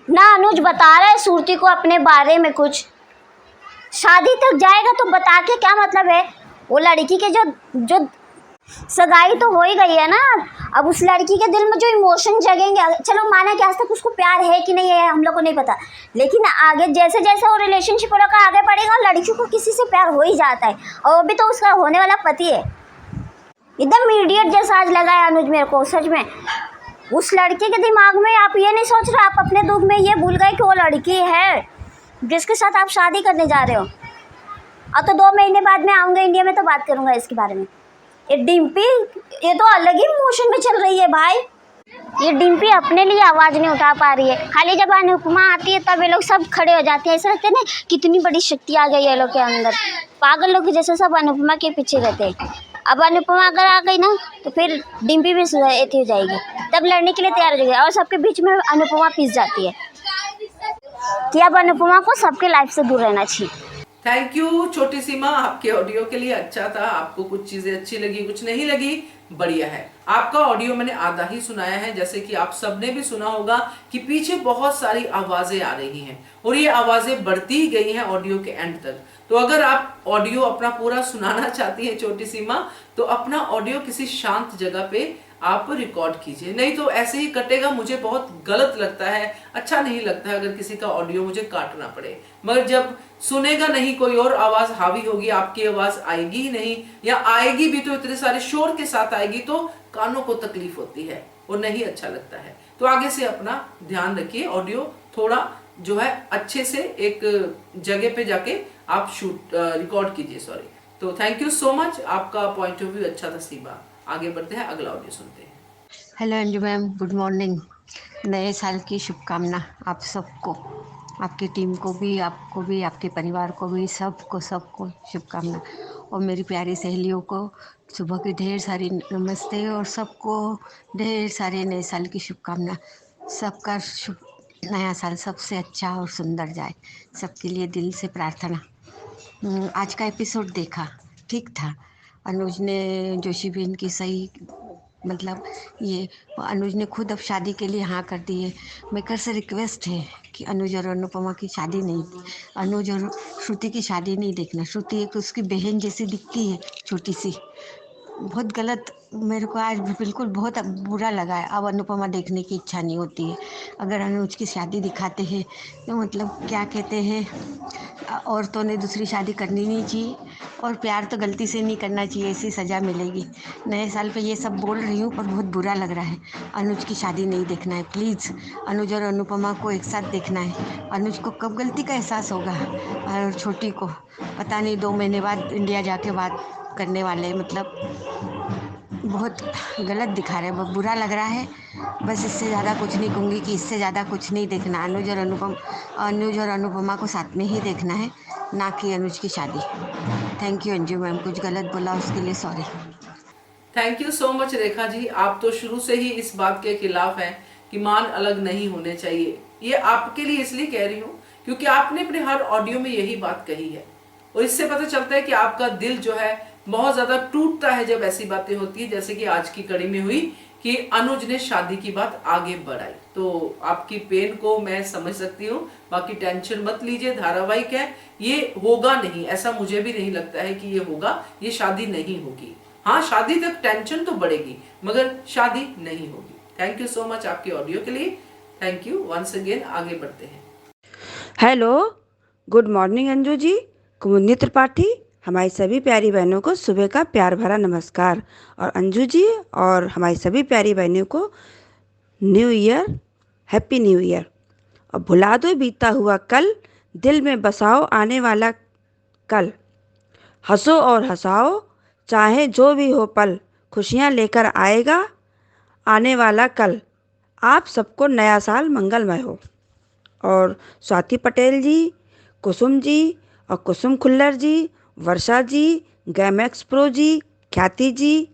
ना अनुज बता रहा है सूरती को अपने बारे में कुछ, शादी तक जाएगा तो बता के क्या मतलब है। वो लड़की के जो सगाई तो हो ही गई है ना, अब उस लड़की के दिल में जो इमोशन जगेंगे, चलो माना कि आज तक उसको प्यार है कि नहीं है हम लोग को नहीं पता, लेकिन आगे जैसे जैसे वो रिलेशनशिप का आगे बढ़ेगा लड़की को किसी से प्यार हो ही जाता है, और वो भी तो उसका होने वाला पति है। एकदम इडियट जैसा आज लगा है अनुज मेरे को सच में। उस लड़की के दिमाग में आप ये नहीं सोच रहे, आप अपने दुख में ये भूल गए कि वो लड़की है जिसके साथ आप शादी करने जा रहे हो। अब तो 2 महीने बाद में आऊँगा इंडिया में तो बात करूँगा इसके बारे में। ये डिम्पी ये तो अलग ही इमोशन में चल रही है भाई। ये डिम्पी अपने लिए आवाज़ नहीं उठा पा रही है, खाली जब अनुपमा आती है तब ये लोग सब खड़े हो जाते हैं। ऐसा लगता है ना कितनी बड़ी शक्ति आ गई है लोग के अंदर, पागल लोग जैसे सब अनुपमा के पीछे रहते हैं। अब अनुपमा अगर आ गई ना तो फिर डिम्पी भी ऐसी हो जाएगी, तब लड़ने के लिए तैयार हो जाएगी, और सबके बीच में अनुपमा पिस जाती है कि अब अनुपमा को सबके लाइफ से दूर रहना चाहिए। थैंक यू छोटी सीमा, आपके ऑडियो के लिए अच्छा था। आपको कुछ चीजें अच्छी लगी, कुछ नहीं लगी, बढ़िया है। आपका ऑडियो मैंने आधा ही सुनाया है, जैसे कि आप सबने भी सुना होगा कि पीछे बहुत सारी आवाजें आ रही हैं और ये आवाजें बढ़ती ही गई हैं ऑडियो के एंड तक। तो अगर आप ऑडियो अपना पूरा सुनाना चाहती हैं छोटी सीमा, तो अपना ऑडियो किसी शांत जगह पे आप रिकॉर्ड कीजिए, नहीं तो ऐसे ही कटेगा। मुझे बहुत गलत लगता है, अच्छा नहीं लगता है अगर किसी का ऑडियो मुझे काटना पड़े। मगर जब सुनेगा नहीं कोई और आवाज हावी होगी, आपकी आवाज आएगी ही नहीं, या आएगी भी तो इतने सारे शोर के साथ आएगी तो कानों को तकलीफ होती है और नहीं अच्छा लगता है। तो आगे से अपना ध्यान रखिए, ऑडियो थोड़ा जो है अच्छे से एक जगह पे जाके आप रिकॉर्ड कीजिए, सॉरी। तो थैंक यू सो मच, आपका पॉइंट ऑफ व्यू अच्छा था सीमा। आगे बढ़ते हैं, अगला ऑडियो सुनते हैं। Hello Anju ma'am, good morning. नए साल की शुभकामना आप सबको, आपकी टीम को भी, आपको भी, आपके परिवार को भी, सबको शुभकामना। और मेरी प्यारी सहेलियों को सुबह की ढेर सारी नमस्ते और सबको ढेर सारे नए साल की शुभकामना। सबका नया साल सबसे अच्छा और सुंदर जाए, सबके लिए दिल से प्रार्थना। आज का एपिसोड देखा, ठीक था। अनुज ने जोशी बहन की सही मतलब ये अनुज ने खुद अब शादी के लिए हाँ कर दी है। मेकर से रिक्वेस्ट है कि अनुज और अनुपमा की शादी नहीं, अनुज और श्रुति की शादी नहीं देखना। श्रुति एक उसकी बहन जैसी दिखती है, छोटी सी। बहुत गलत, मेरे को आज बिल्कुल बहुत बुरा लगा है। अब अनुपमा देखने की इच्छा नहीं होती है। अगर अनुज की शादी दिखाते हैं तो मतलब क्या कहते हैं, औरतों ने दूसरी शादी करनी नहीं चाहिए और प्यार तो गलती से नहीं करना चाहिए, ऐसी सज़ा मिलेगी। नए साल पे ये सब बोल रही हूँ पर बहुत बुरा लग रहा है। अनुज की शादी नहीं देखना है प्लीज़। अनुज और अनुपमा को एक साथ देखना है। अनुज को कब गलती का एहसास होगा और छोटी को पता नहीं, 2 महीने बाद इंडिया जाके बात करने वाले, मतलब बहुत गलत दिखा रहे हैं, बहुत बुरा लग रहा है। बस इससे ज़्यादा कुछ नहीं कहूँगी कि इससे ज़्यादा कुछ नहीं देखना। अनुज और अनुपमा को साथ में ही देखना है, ना कि अनुज की शादी। थैंक यू अंजू मैम, कुछ गलत बोला उसके लिए sorry. Thank you so much Rekha ji, आप तो शुरू से ही इस बात के खिलाफ हैं कि मान अलग नहीं होने चाहिए। ये आपके लिए इसलिए कह रही हूँ क्योंकि आपने अपने हर ऑडियो में यही बात कही है, और इससे पता चलता है कि आपका दिल जो है बहुत ज्यादा टूटता है जब ऐसी बातें होती है, जैसे कि आज की कड़ी में हुई कि अनुज ने शादी की बात आगे बढ़ाई। तो आपकी पेन को मैं समझ सकती हूँ, बाकी टेंशन मत लीजिए, धारावाहिक है, ये होगा नहीं, ऐसा मुझे भी नहीं लगता है कि ये होगा, ये शादी नहीं होगी। हाँ, शादी तक टेंशन तो बढ़ेगी मगर शादी नहीं होगी। थैंक यू सो मच आपके ऑडियो के लिए, थैंक यू वंस अगेन। आगे बढ़ते हैं। Hello, good morning Anju ji, कुमुदनी त्रिपाठी, हमारी सभी प्यारी बहनों को सुबह का प्यार भरा नमस्कार। और अंजू जी और हमारी सभी प्यारी बहनों को new year, happy new year. और भुला दो बीता हुआ कल, दिल में बसाओ आने वाला कल। हंसो और हंसाओ, चाहे जो भी हो पल, खुशियाँ लेकर आएगा आने वाला कल। आप सबको नया साल मंगलमय हो। और स्वाति पटेल जी, कुसुम जी और कुसुम खुल्लर जी, वर्षा जी, गैमैक्स प्रो जी, ख्याति जी,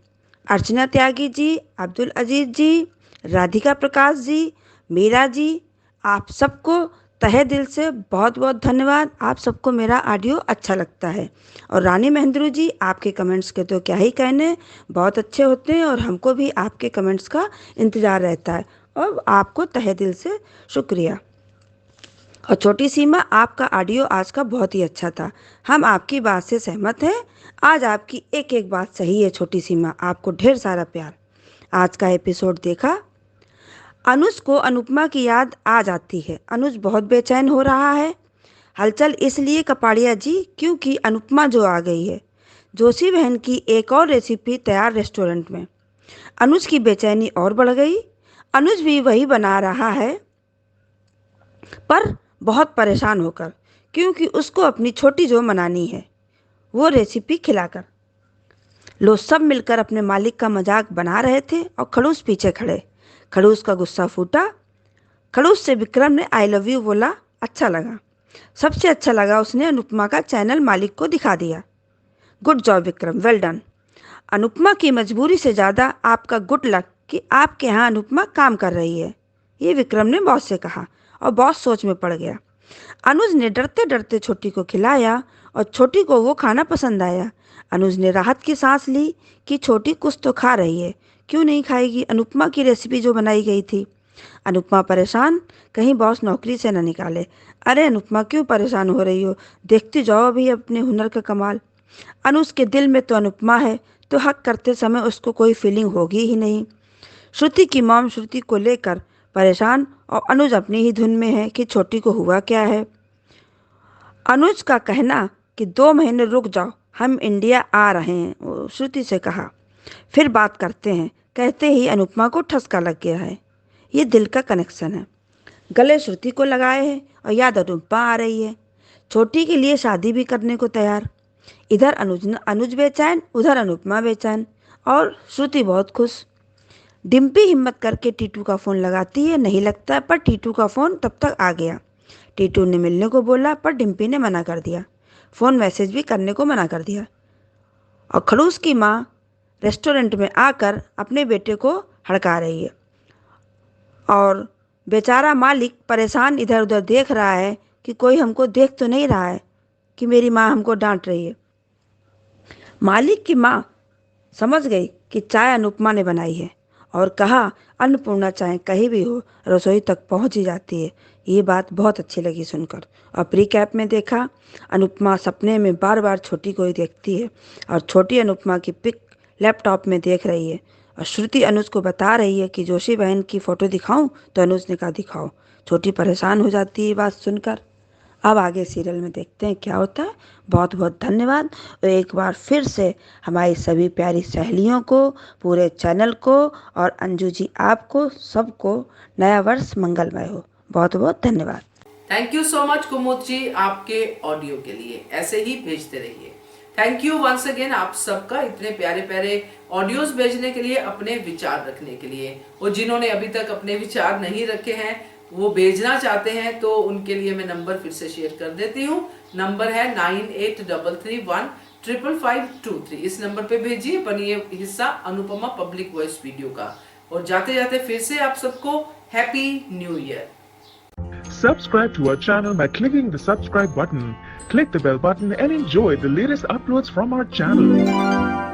अर्चना त्यागी जी, अब्दुल अजीज जी, राधिका प्रकाश जी, मीरा जी, आप सबको तहे दिल से बहुत बहुत धन्यवाद। आप सबको मेरा ऑडियो अच्छा लगता है। और रानी महेंद्रू जी, आपके कमेंट्स के तो क्या ही कहने, बहुत अच्छे होते हैं और हमको भी आपके कमेंट्स का इंतज़ार रहता है और आपको तहे दिल से शुक्रिया। और छोटी सीमा, आपका ऑडियो आज का बहुत ही अच्छा था। हम आपकी बात से सहमत हैं। आज आपकी एक एक बात सही है छोटी सीमा। आपको ढेर सारा प्यार। आज का एपिसोड देखा? अनुज को अनुपमा की याद आ जाती है। अनुज बहुत बेचैन हो रहा है। हलचल इसलिए कपाड़िया जी क्योंकि अनुपमा जो आ गई है। जोशी बहन की एक और रेसिपी तैयार रेस्टोरेंट में। अनुज की बेचैनी और बढ़ गई। अनुज भी वही बना रहा है पर बहुत परेशान होकर, क्योंकि उसको अपनी छोटी जो मनानी है वो रेसिपी खिलाकर। लोग सब मिलकर अपने मालिक का मजाक बना रहे थे और खड़ूस पीछे खड़े। खड़ूस का गुस्सा फूटा। खड़ूस से विक्रम ने आई लव यू बोला। अच्छा लगा। सबसे अच्छा लगा उसने अनुपमा का चैनल मालिक को दिखा दिया। Good job Vikram, well done. Anupama की मजबूरी से ज़्यादा आपका गुड लक कि आपके यहाँ अनुपमा काम कर रही है, ये विक्रम ने बॉस से कहा और बॉस सोच में पड़ गया। अनुज ने डरते डरते छोटी को खिलाया और छोटी को वो खाना पसंद आया। अनुज ने राहत की सांस ली कि छोटी कुछ तो खा रही है, क्यों नहीं खाएगी अनुपमा की रेसिपी जो बनाई गई थी। अनुपमा परेशान, कहीं बॉस नौकरी से न निकाले। अरे अनुपमा क्यों परेशान हो रही हो, देखती जाओ अभी अपने हुनर का कमाल। अनुज के दिल में तो अनुपमा है, तो हक करते समय उसको कोई फीलिंग होगी ही नहीं। श्रुति की मॉम श्रुति को लेकर परेशान और अनुज अपनी ही धुन में है कि छोटी को हुआ क्या है। अनुज का कहना कि 2 महीने रुक जाओ, हम इंडिया आ रहे हैं, श्रुति से कहा, फिर बात करते हैं। कहते ही अनुपमा को ठसका लग गया है। ये दिल का कनेक्शन है। गले श्रुति को लगाए हैं और याद अनुपमा आ रही है। छोटी के लिए शादी भी करने को तैयार। इधर अनुज बेचैन, उधर अनुपमा बेचैन और श्रुति बहुत खुश। डिम्पी हिम्मत करके टीटू का फ़ोन लगाती है, नहीं लगता, पर टीटू का फ़ोन तब तक आ गया। टीटू ने मिलने को बोला पर डिम्पी ने मना कर दिया। फ़ोन मैसेज भी करने को मना कर दिया। और खड़ूस की माँ रेस्टोरेंट में आकर अपने बेटे को हड़का रही है और बेचारा मालिक परेशान इधर उधर देख रहा है कि कोई हमको देख तो नहीं रहा है कि मेरी माँ हमको डांट रही है। मालिक की माँ समझ गई कि चाय अनुपमा ने बनाई है और कहा, अन्नपूर्णा चाय कहीं भी हो रसोई तक पहुंच ही जाती है। ये बात बहुत अच्छी लगी सुनकर। और प्री कैप में देखा, अनुपमा सपने में बार बार छोटी को ही देखती है और छोटी अनुपमा की पिक लैपटॉप में देख रही है। और श्रुति अनुज को बता रही है कि जोशी बहन की फ़ोटो दिखाऊं, तो अनुज ने कहा दिखाओ। छोटी परेशान हो जाती है बात सुनकर। अब आगे सीरियल में देखते हैं क्या होता है। बहुत बहुत धन्यवाद और एक बार फिर से हमारी सभी प्यारी सहेलियों को, पूरे चैनल को और अंजू जी आपको सबको नया वर्ष मंगलमय हो। बहुत बहुत धन्यवाद। थैंक यू सो मच कुमुद जी आपके ऑडियो के लिए, ऐसे ही भेजते रहिए। थैंक यू वंस अगेन आप सबका इतने प्यारे प्यारे ऑडियोज भेजने के लिए, अपने विचार रखने के लिए। और जिन्होंने अभी तक अपने विचार नहीं रखे हैं, वो भेजना चाहते हैं, तो उनके लिए मैं नंबर फिर से शेयर कर देती हूँ। नंबर है 9833155523। इस नंबर पे भेजिए, बनिए हिस्सा अनुपमा पब्लिक वॉइस वीडियो का। और जाते जाते फिर से आप सबको happy new year. Subscribe to our channel by clicking the subscribe button. Click the bell button and enjoy the latest uploads from our channel.